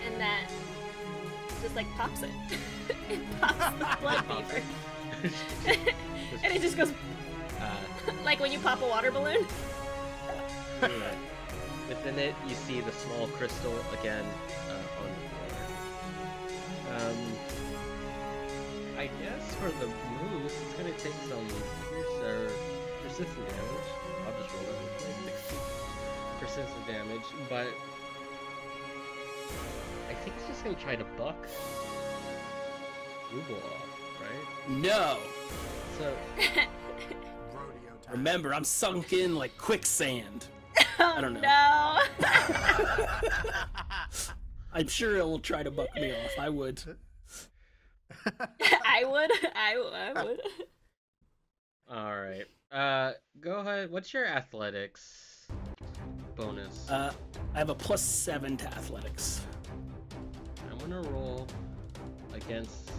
Speaker 4: And that just like pops it. It pops the blood beaver. And it just goes like when you pop a water balloon.
Speaker 1: Within it, you see the small crystal again on the floor. I guess for the moose, it's gonna take some persistent damage. I'll just roll that with 60 persistent damage, but I think it's just gonna try to buck Google off, right?
Speaker 2: No.
Speaker 1: So
Speaker 2: remember, I'm sunk in like quicksand. I don't know.
Speaker 4: No.
Speaker 2: I'm sure it'll try to buck me off. I would.
Speaker 4: I would.
Speaker 1: all right. Go ahead. What's your athletics bonus?
Speaker 2: I have a +7 to athletics.
Speaker 1: I'm gonna roll against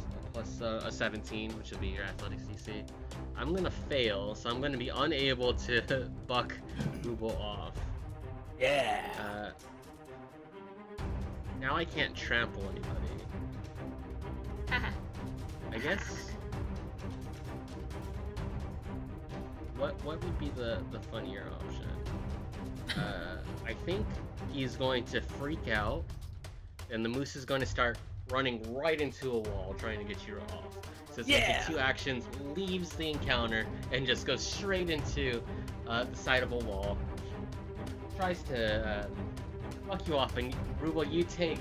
Speaker 1: a 17, which would be your athletics DC. I'm gonna fail, so I'm gonna be unable to buck Google off.
Speaker 2: Yeah.
Speaker 1: Now I can't trample anybody. I guess. What would be the funnier option? I think he's going to freak out, and the moose is going to start running right into a wall, trying to get you off. So it's like the 2 actions, leaves the encounter, and just goes straight into the side of a wall. Tries to fuck you off, and Rubel, you take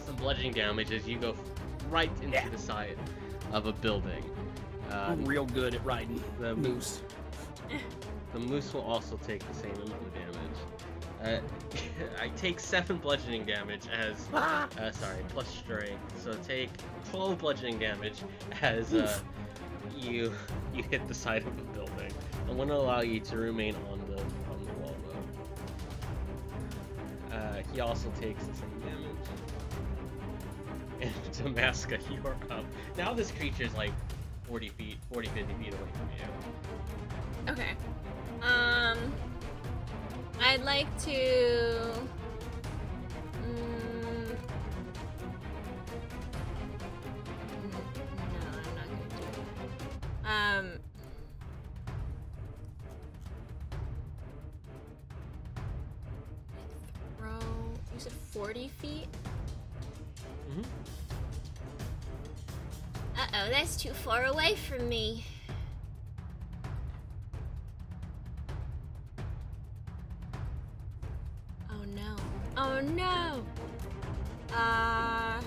Speaker 1: some bludgeoning damage as you go right into the side of a building.
Speaker 2: I'm real good at riding the moose.
Speaker 1: The moose will also take the same amount of damage. I take 7 bludgeoning damage as plus strength. So take 12 bludgeoning damage as you hit the side of a building. I'm gonna allow you to remain on the wall though. He also takes the same damage. And Damaska, you're up. Now this creature's like 50 feet away from you.
Speaker 4: Okay. I'd like to... No, I'm not gonna do it. Throw... You said 40 feet?
Speaker 1: Mm-hmm.
Speaker 4: Uh-oh, that's too far away from me. Oh no. Oh no! No. I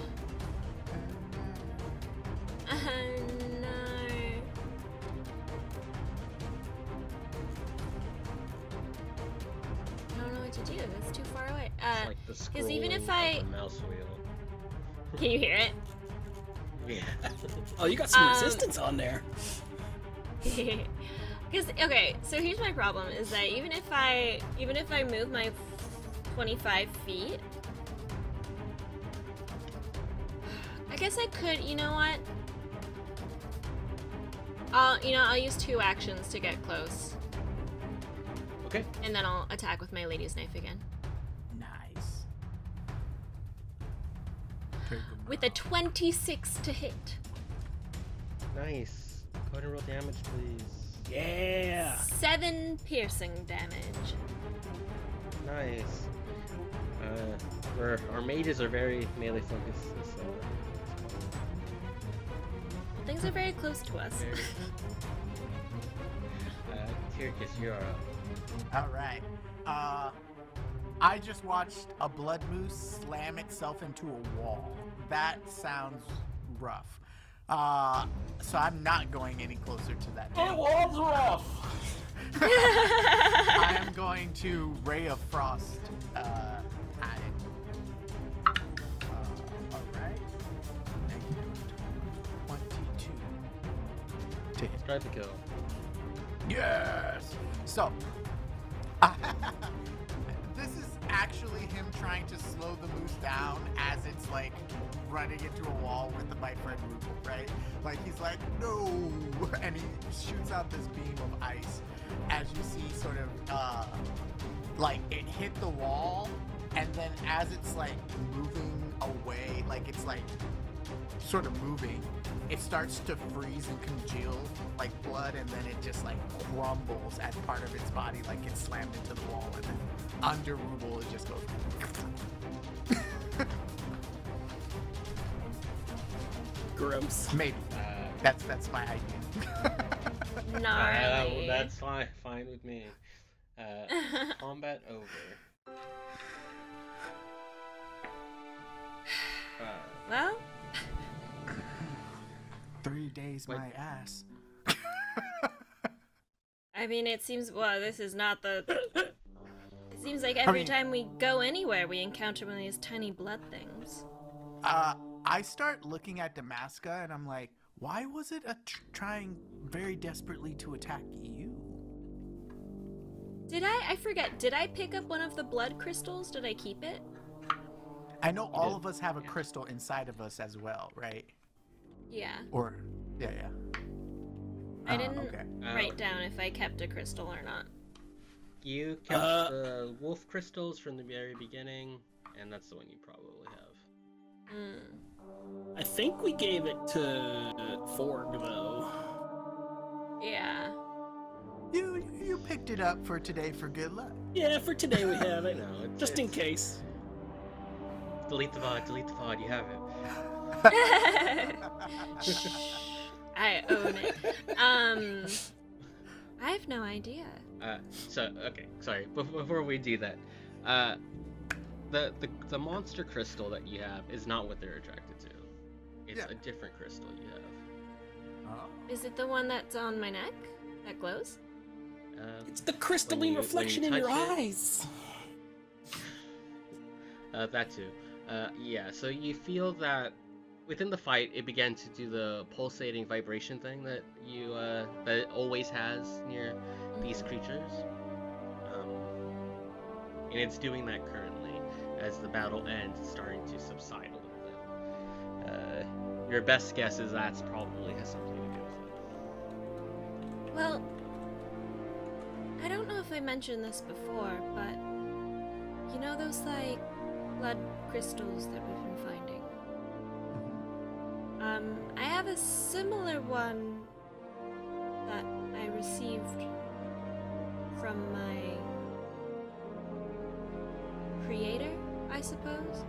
Speaker 4: don't know what to do. That's too far away.
Speaker 1: It's like the scrolling
Speaker 4: even if
Speaker 1: of
Speaker 4: I...
Speaker 1: the mouse wheel.
Speaker 4: Can you hear it?
Speaker 1: Yeah.
Speaker 2: Oh, you got some resistance on there.
Speaker 4: Because okay, so here's my problem: is that even if I move my 25 feet, I guess I could. You know what? I'll use 2 actions to get close.
Speaker 1: Okay.
Speaker 4: And then I'll attack with my lady's knife again.
Speaker 3: Nice.
Speaker 4: With a 26 to hit.
Speaker 1: Nice. Go ahead and roll damage, please.
Speaker 2: Yeah.
Speaker 4: 7 piercing damage.
Speaker 1: Nice. Our mages are very melee focused, so...
Speaker 4: Things are very close to us.
Speaker 1: Tyrkus, you're up.
Speaker 3: Alright. I just watched a blood moose slam itself into a wall. That sounds rough. So I'm not going any closer to that.
Speaker 2: It was rough!
Speaker 3: I am going to Ray of Frost at it. Alright. -22 to hit.
Speaker 1: Try to kill.
Speaker 3: Yes! So, this is actually him trying to slow the moose down as it's like running into a wall with my friend Rupel, right? Like he's like, no! And he shoots out this beam of ice as you see sort of, like it hit the wall, and then as it's like moving away, like it's like sort of moving, it starts to freeze and congeal like blood, and then it just like crumbles as part of its body, like it's slammed into the wall, and then under Rubel it just goes.
Speaker 2: Gross.
Speaker 3: Maybe. That's my idea.
Speaker 4: Gnarly.
Speaker 1: That's fine with me. Combat over.
Speaker 4: Well,
Speaker 3: 3 days
Speaker 1: Wait.
Speaker 3: my ass.
Speaker 4: I mean, it seems, well, this is not the... It seems like every time we go anywhere, we encounter one of these tiny blood things.
Speaker 3: I start looking at Damaska and I'm like, why was it trying very desperately to attack you?
Speaker 4: Did I forget, did I pick up one of the blood crystals? Did I keep it?
Speaker 3: I know all of us have a crystal inside of us as well, right?
Speaker 4: Yeah.
Speaker 3: Or, yeah.
Speaker 4: I didn't
Speaker 3: okay.
Speaker 4: write down if I kept a crystal or not.
Speaker 1: You kept the wolf crystals from the very beginning, and that's the one you probably have.
Speaker 2: I think we gave it to Forg, though.
Speaker 4: Yeah.
Speaker 3: You picked it up for today for good luck.
Speaker 2: Yeah, for today we have it.
Speaker 1: No,
Speaker 2: just in case.
Speaker 1: Delete the VOD, you have it.
Speaker 4: I own it. I have no idea.
Speaker 1: Okay, sorry. Before we do that, the monster crystal that you have is not what they're attracted to. It's a different crystal you have.
Speaker 3: Oh.
Speaker 4: Is it the one that's on my neck that glows?
Speaker 2: It's the crystalline reflection in your eyes.
Speaker 1: That too. Yeah, so you feel that within the fight, it began to do the pulsating vibration thing that that it always has near these creatures. And it's doing that currently as the battle ends, it's starting to subside a little bit. Your best guess is that's probably has something to do with it.
Speaker 4: Well, I don't know if I mentioned this before, but you know those like blood crystals that we've been finding? I have a similar one that I received from my creator, I suppose.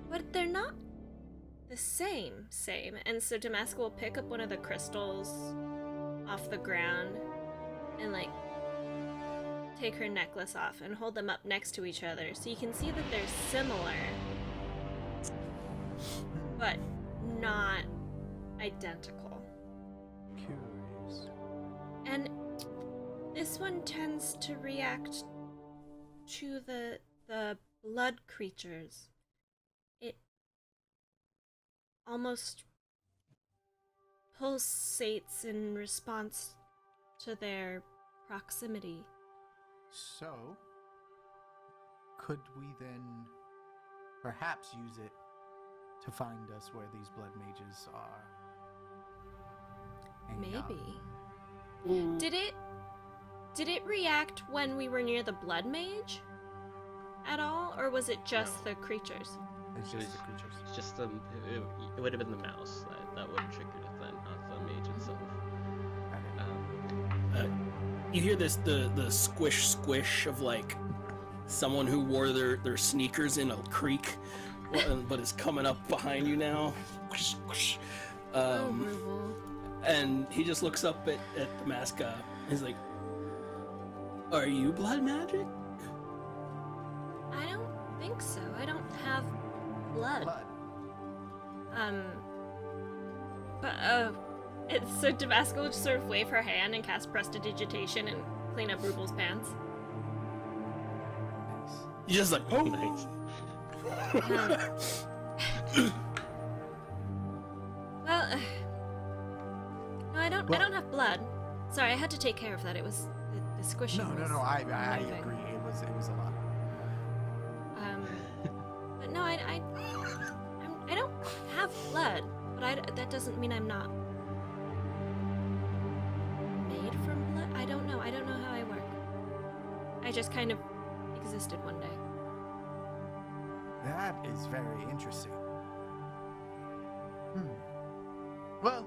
Speaker 4: But they're not the same. And so Damaska will pick up one of the crystals off the ground and like take her necklace off and hold them up next to each other so you can see that they're similar but not identical.
Speaker 3: Curious.
Speaker 4: And this one tends to react to the blood creatures. It almost pulsates in response to their proximity.
Speaker 3: So, could we then perhaps use it to find us where these blood mages are?
Speaker 4: Maybe. Did it react when we were near the blood mage at all, or was it just the creatures?
Speaker 3: It's just the creatures.
Speaker 1: It's just it would have been the mouse that would have triggered it then, not the mage itself.
Speaker 2: You hear the squish squish of like someone who wore their sneakers in a creek, but is coming up behind you now. And he just looks up at the mascot. He's like, "Are you blood magic?"
Speaker 4: I don't think so. I don't have blood. So Damascus will just sort of wave her hand and cast Prestidigitation and clean up Rubal's pants.
Speaker 2: He's just like, oh,
Speaker 1: nice.
Speaker 4: Well, no, I don't have blood. Sorry, I had to take care of that. It was the squishing.
Speaker 3: No. I agree. It was a lot.
Speaker 4: But no, I don't have blood. But that doesn't mean I'm not made from blood. I don't know. I don't know how I work. I just kind of existed one day.
Speaker 3: That is very interesting. Well,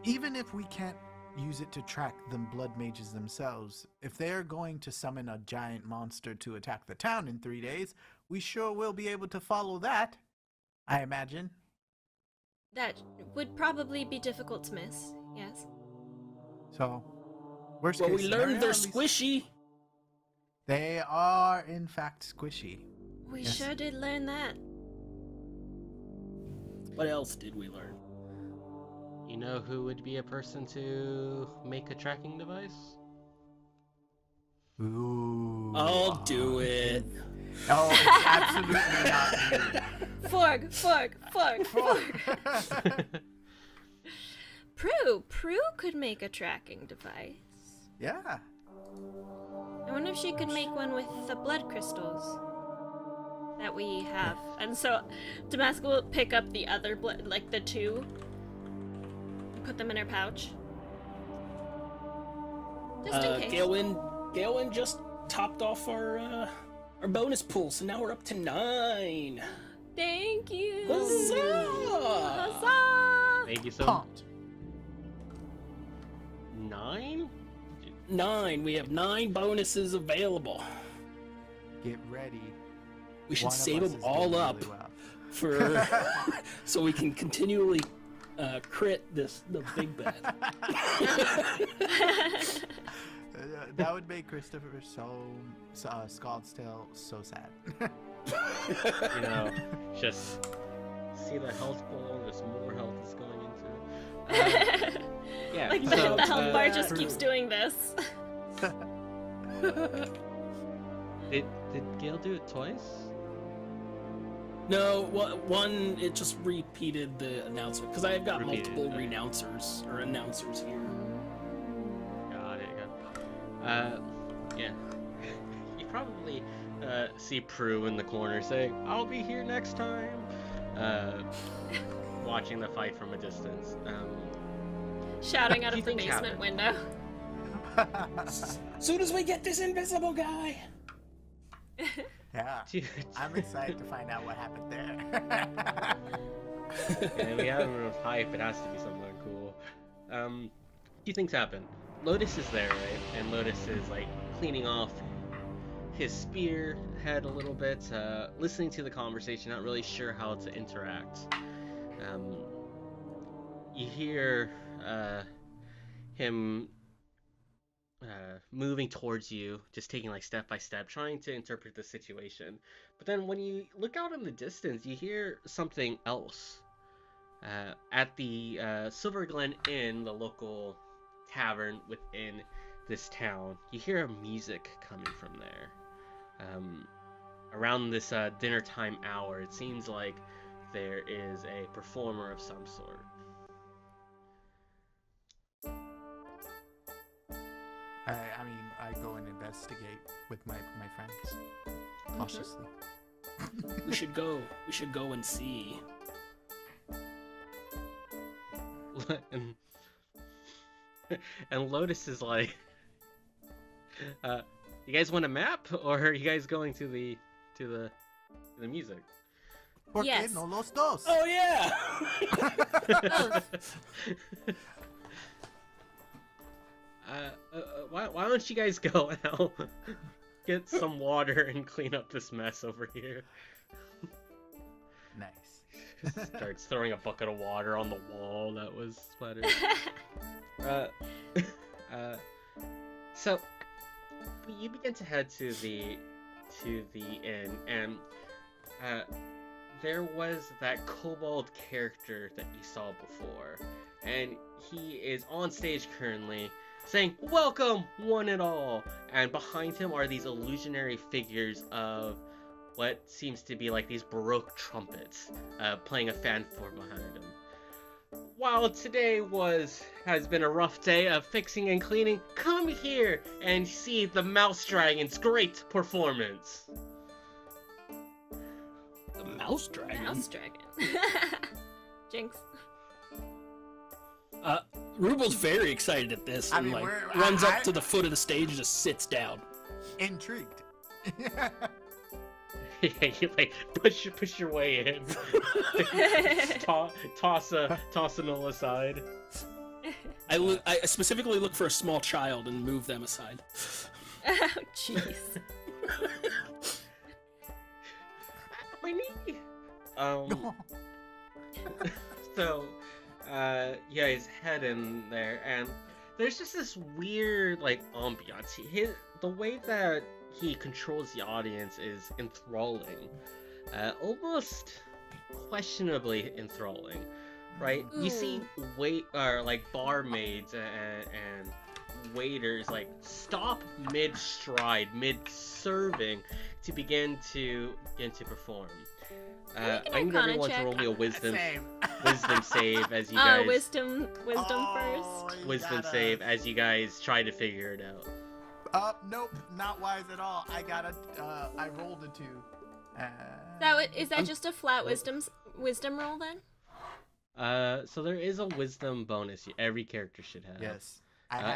Speaker 3: even if we can't use it to track the blood mages themselves, if they're going to summon a giant monster to attack the town in 3 days, we sure will be able to follow that, I imagine.
Speaker 4: That would probably be difficult to miss, yes.
Speaker 3: So, worst
Speaker 2: well,
Speaker 3: case
Speaker 2: we learned
Speaker 3: scenario,
Speaker 2: they're
Speaker 3: at least
Speaker 2: squishy.
Speaker 3: They are, in fact, squishy.
Speaker 4: We
Speaker 3: Yes.
Speaker 4: sure did learn that.
Speaker 2: What else did we learn?
Speaker 1: You know who would be a person to make a tracking device?
Speaker 3: Ooh.
Speaker 2: I'll do it.
Speaker 3: Oh, it's absolutely not me.
Speaker 4: Forg. Prue could make a tracking device.
Speaker 3: Yeah.
Speaker 4: I wonder if she could make one with the blood crystals that we have. And so Damascus will pick up the other blood, like the two, and put them in her pouch. Just in case.
Speaker 2: Gaelwyn just topped off our bonus pool, so now we're up to 9.
Speaker 4: Thank you.
Speaker 2: Huzzah!
Speaker 4: Huzzah!
Speaker 1: Thank you so
Speaker 3: Pumped.
Speaker 1: 9?
Speaker 2: 9. We have 9 bonuses available.
Speaker 3: Get ready.
Speaker 2: We should
Speaker 3: One of
Speaker 2: save
Speaker 3: us
Speaker 2: them
Speaker 3: is
Speaker 2: all
Speaker 3: doing
Speaker 2: up
Speaker 3: really well.
Speaker 2: for so we can continually crit the big bad.
Speaker 3: That would make Christopher Scaldstail so sad.
Speaker 1: You know, just see the health pool, there's more health is going into it. Yeah,
Speaker 4: Like
Speaker 1: so,
Speaker 4: the health bar just keeps doing this.
Speaker 1: Did Gale do it twice?
Speaker 2: No, one it just repeated the announcement because I've got multiple
Speaker 1: okay.
Speaker 2: announcers here.
Speaker 1: Got it. Yeah. You probably see Prue in the corner saying, "I'll be here next time." Watching the fight from a distance.
Speaker 4: Shouting out
Speaker 1: What do
Speaker 4: of the
Speaker 1: you think
Speaker 4: basement window.
Speaker 2: Soon as we get this invisible guy.
Speaker 3: Yeah.
Speaker 1: Dude.
Speaker 3: I'm excited to find out what happened there.
Speaker 1: And we have enough hype, it has to be something cool. Two things happen. Lotus is there, right? And Lotus is like cleaning off his spear head a little bit, listening to the conversation, not really sure how to interact. You hear him moving towards you, just taking like step by step, trying to interpret the situation. But then when you look out in the distance, you hear something else. At the Silver Glen Inn, the local tavern within this town, you hear music coming from there. Around this dinner time hour, it seems like there is a performer of some sort.
Speaker 3: I mean, I go and investigate with my friends cautiously.
Speaker 2: We should go and see.
Speaker 1: And Lotus is like, you guys want a map, or are you guys going to the music?
Speaker 3: Porque
Speaker 4: Yes.
Speaker 3: no los dos?
Speaker 2: Oh yeah.
Speaker 4: Both.
Speaker 1: Why don't you guys go and I'll get some water and clean up this mess over here?
Speaker 3: Nice.
Speaker 1: Starts throwing a bucket of water on the wall that was splattered. So you begin to head to the inn, and there was that kobold character that you saw before, and he is on stage currently saying, "Welcome, one and all!" And behind him are these illusionary figures of what seems to be like these Baroque trumpets, playing a fanfare behind him. While today has been a rough day of fixing and cleaning, come here and see the Mouse Dragon's great performance.
Speaker 2: The Mouse Dragon.
Speaker 4: Mouse Dragon. Jinx.
Speaker 2: Rubal's very excited at this and runs up to the foot of the stage and just sits down.
Speaker 3: Intrigued.
Speaker 1: Yeah, you like push your way in. toss a null aside.
Speaker 2: I specifically look for a small child and move them aside.
Speaker 4: Oh, jeez.
Speaker 1: My knee. So, you guys head in there, and there's just this weird like ambiance. The way that he controls the audience is enthralling, almost questionably enthralling, right? You see barmaids and waiters like stop mid-stride, mid-serving to begin to perform. I need everyone to roll me a wisdom save as you guys.
Speaker 4: Wisdom first.
Speaker 1: Wisdom save as you guys try to figure it out.
Speaker 3: Nope, not wise at all. I rolled a 2.
Speaker 4: Is that just a flat wisdom roll then?
Speaker 1: So there is a wisdom bonus every character should have.
Speaker 3: Yes.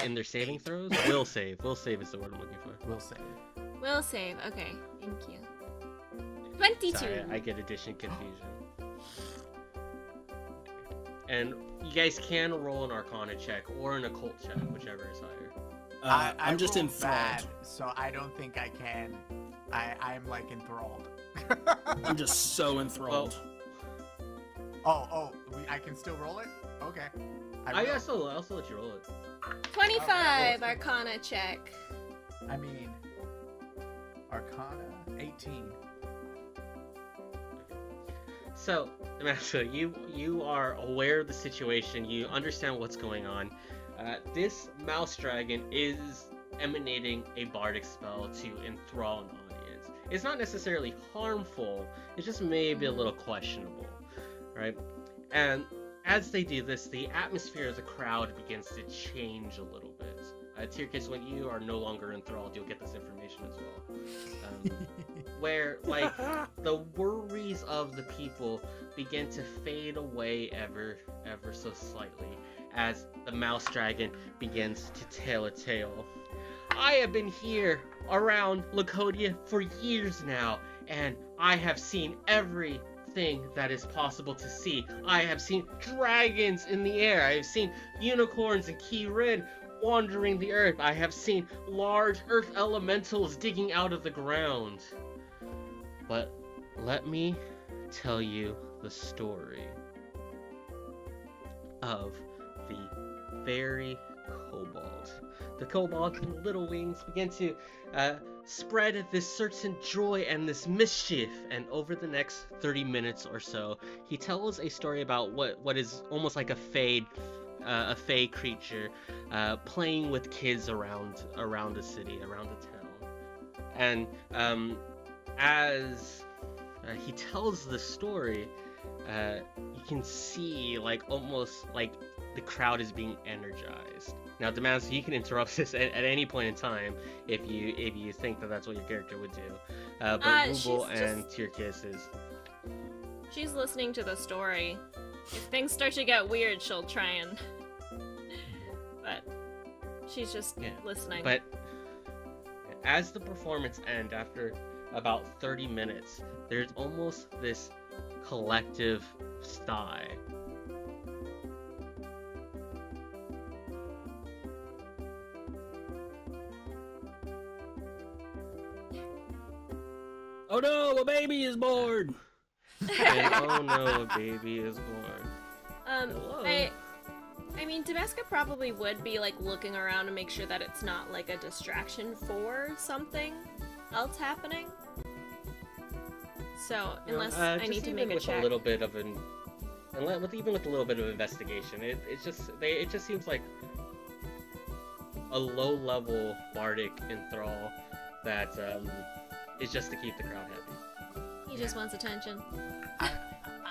Speaker 1: In their saving throws? Will save. Will save is the word I'm looking for.
Speaker 4: Will save. Okay, thank you. 22.
Speaker 1: Sorry, I get addition confusion. And you guys can roll an Arcana check or an Occult check, whichever is higher.
Speaker 2: I'm just enthralled.
Speaker 3: Bad, so I don't think I can. I'm like enthralled.
Speaker 2: I'm just so enthralled.
Speaker 3: I can still roll it? Okay.
Speaker 1: I'll still let you roll it.
Speaker 4: 25 Arcana check.
Speaker 3: I mean, Arcana 18.
Speaker 1: So, Amasa, you are aware of the situation. You understand what's going on. This mouse dragon is emanating a bardic spell to enthrall an audience. It's not necessarily harmful. It's just maybe a little questionable, right? And as they do this, the atmosphere of the crowd begins to change a little bit. Tyrkis, when you are no longer enthralled, you'll get this information as well. Where, like, the worries of the people begin to fade away ever so slightly as the mouse dragon begins to tell a tale. I have been here around Lacodia for years now, and I have seen everything that is possible to see. I have seen dragons in the air. I have seen unicorns and Kirin wandering the earth. I have seen large earth elementals digging out of the ground. But let me tell you the story of the fairy kobold. The kobold and little wings begin to spread this certain joy and this mischief, and over the next 30 minutes or so, he tells a story about what is almost like a fey creature playing with kids around the city, around the town. And as he tells the story, you can see almost like the crowd is being energized. Now, Damaso, you can interrupt this at any point in time if you think that that's what your character would do. But Rubel and Tyrkis is...
Speaker 4: She's listening to the story. If things start to get weird, she'll try and... But she's just listening.
Speaker 1: But as the performance ends, after about 30 minutes, there's almost this collective sigh.
Speaker 2: Oh no, a baby is born!
Speaker 1: And oh no, a baby is born. Hello.
Speaker 4: I mean, Damascus probably would be like looking around to make sure that it's not like a distraction for something else happening. So unless I need to make a check.
Speaker 1: A little bit of an, even with a little bit of investigation, it just seems like a low-level bardic enthrall that is just to keep the crowd happy.
Speaker 4: He just wants attention.
Speaker 3: I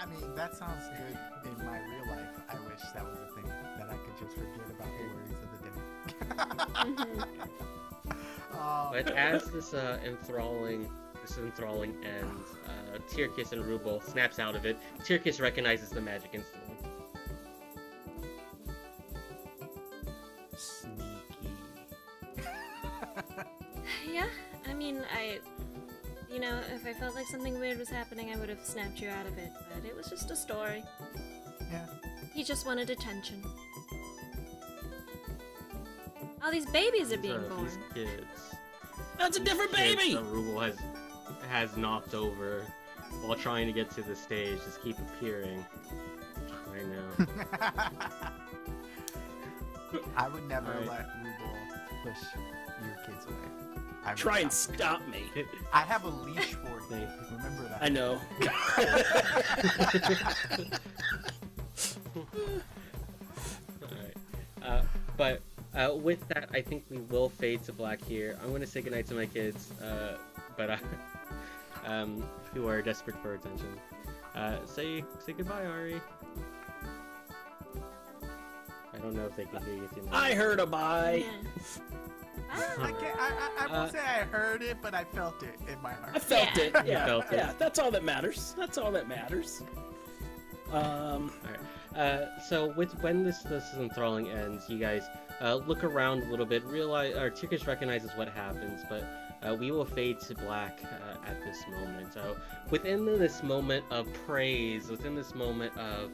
Speaker 3: mean, that sounds good in my real life. I wish that was a thing that I could just forget about the worries of the day.
Speaker 1: But as this enthralling ends, Tyrkis and Rubel snaps out of it. Tyrkis recognizes the magic instantly.
Speaker 3: Sneaky.
Speaker 4: Yeah, I mean, you know, if I felt like something weird was happening, I would have snapped you out of it, but it was just a story.
Speaker 3: Yeah.
Speaker 4: He just wanted attention. All these babies are being born.
Speaker 1: These kids.
Speaker 2: That's a different baby!
Speaker 1: Rubel has knocked over while trying to get to the stage, just keep appearing. I know.
Speaker 3: I would never let Rubel push your kids away.
Speaker 2: Try and stop me.
Speaker 3: I have a leash for you. Remember that.
Speaker 2: I know.
Speaker 1: Alright. But with that, I think we will fade to black here. I'm going to say goodnight to my kids, who are desperate for attention. Say goodbye, Ari. I don't know if they can hear you.
Speaker 2: I heard a bye.
Speaker 3: I won't say I heard it, but I felt it in my heart.
Speaker 2: I felt it. Yeah,
Speaker 1: felt it.
Speaker 2: Yeah. That's all that matters. That's all that matters.
Speaker 1: Alright. So when this enthralling ends, you guys look around a little bit, realize, or Tyrkis recognizes what happens, but we will fade to black at this moment. So within this moment of praise, within this moment of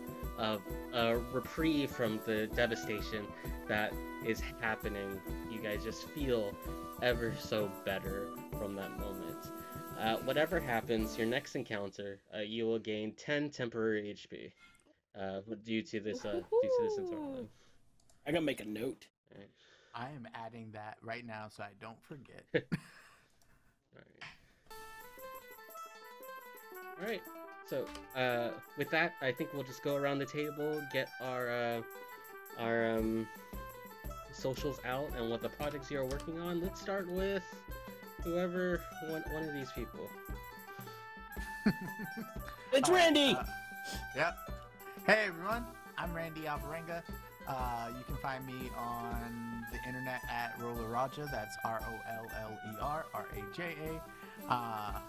Speaker 1: reprieve from the devastation that is happening, you guys just feel ever so better from that moment. Whatever happens, your next encounter, you will gain 10 temporary HP due to this enthralling.
Speaker 2: I gotta make a note.
Speaker 1: Right.
Speaker 3: I am adding that right now so I don't forget.
Speaker 1: Alright. So, with that, I think we'll just go around the table, get our socials out and what the projects you are working on. Let's start with whoever, one of these people.
Speaker 2: It's Randy!
Speaker 3: Yep. Hey everyone, I'm Randy Alvarenga. You can find me on the internet at Roller Raja. That's ROLLERRAJA. I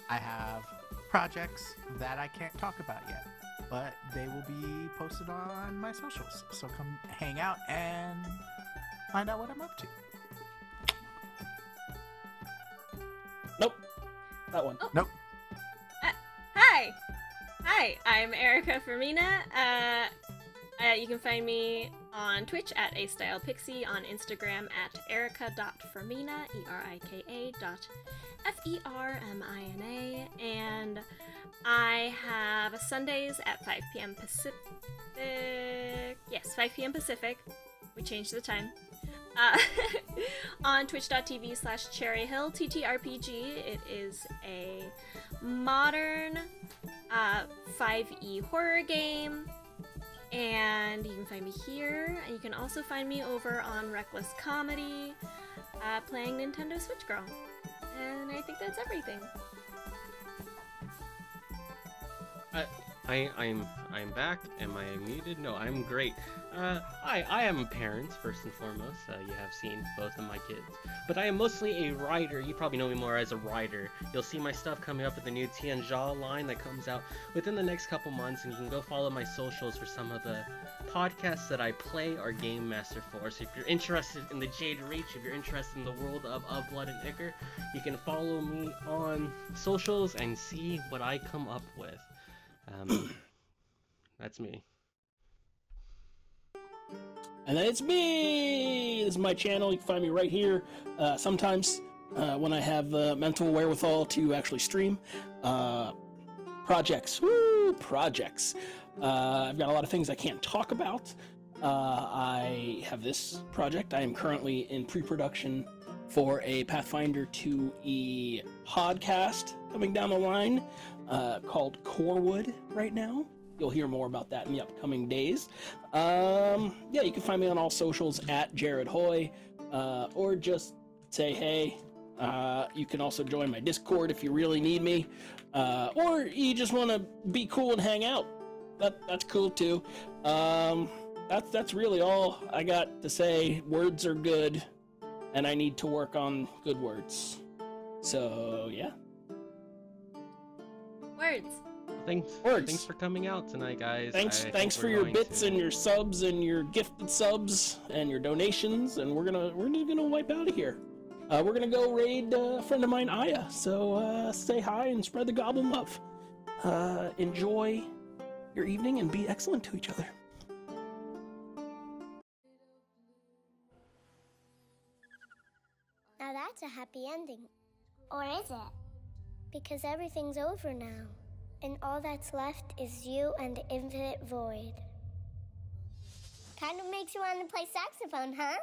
Speaker 3: have projects that I can't talk about yet, but they will be posted on my socials. So come hang out and find out what I'm up to.
Speaker 2: Nope. That one.
Speaker 4: Oh.
Speaker 3: Nope.
Speaker 4: Hi, I'm Erica Fermina. You can find me on Twitch at AStylePixie, on Instagram at erica.fermina, ERIKA.FERMINA, and I have Sundays at 5 p.m. Pacific. Yes, 5 p.m. Pacific. We changed the time. On twitch.tv/cherryhill TTRPG. It is a modern 5e horror game. And you can find me here, and you can also find me over on Reckless Comedy, playing Nintendo Switch Girl. And I think that's everything.
Speaker 1: I'm back. Am I muted? No, I'm great. Hi, I am a parent, first and foremost. You have seen both of my kids. But I am mostly a writer. You probably know me more as a writer. You'll see my stuff coming up with the new Tianjia line that comes out within the next couple months, and you can go follow my socials for some of the podcasts that I play or game master for. So if you're interested in the Jade Reach, if you're interested in the world of Blood and Ichor, you can follow me on socials and see what I come up with. That's me.
Speaker 2: And then it's me! This is my channel. You can find me right here. Sometimes when I have mental wherewithal to actually stream. Projects. Woo! Projects. I've got a lot of things I can't talk about. I have this project. I am currently in pre-production for a Pathfinder 2E podcast coming down the line called Corewood right now. You'll hear more about that in the upcoming days. Yeah, you can find me on all socials at Jared Hoy, or just say hey. You can also join my Discord if you really need me, or you just want to be cool and hang out. That's cool too. That's really all I got to say. Words are good, and I need to work on good words. So yeah.
Speaker 4: Words.
Speaker 1: Thanks for coming out tonight, guys.
Speaker 2: Thanks for your bits and your subs and your gifted subs and your donations, and we're just gonna wipe out of here. We're gonna go raid a friend of mine, Aya. So say hi and spread the goblin love. Enjoy your evening and be excellent to each other.
Speaker 12: Now that's a happy ending. Or is it? Because everything's over now. And all that's left is you and the infinite void. Kind of makes you want to play saxophone, huh?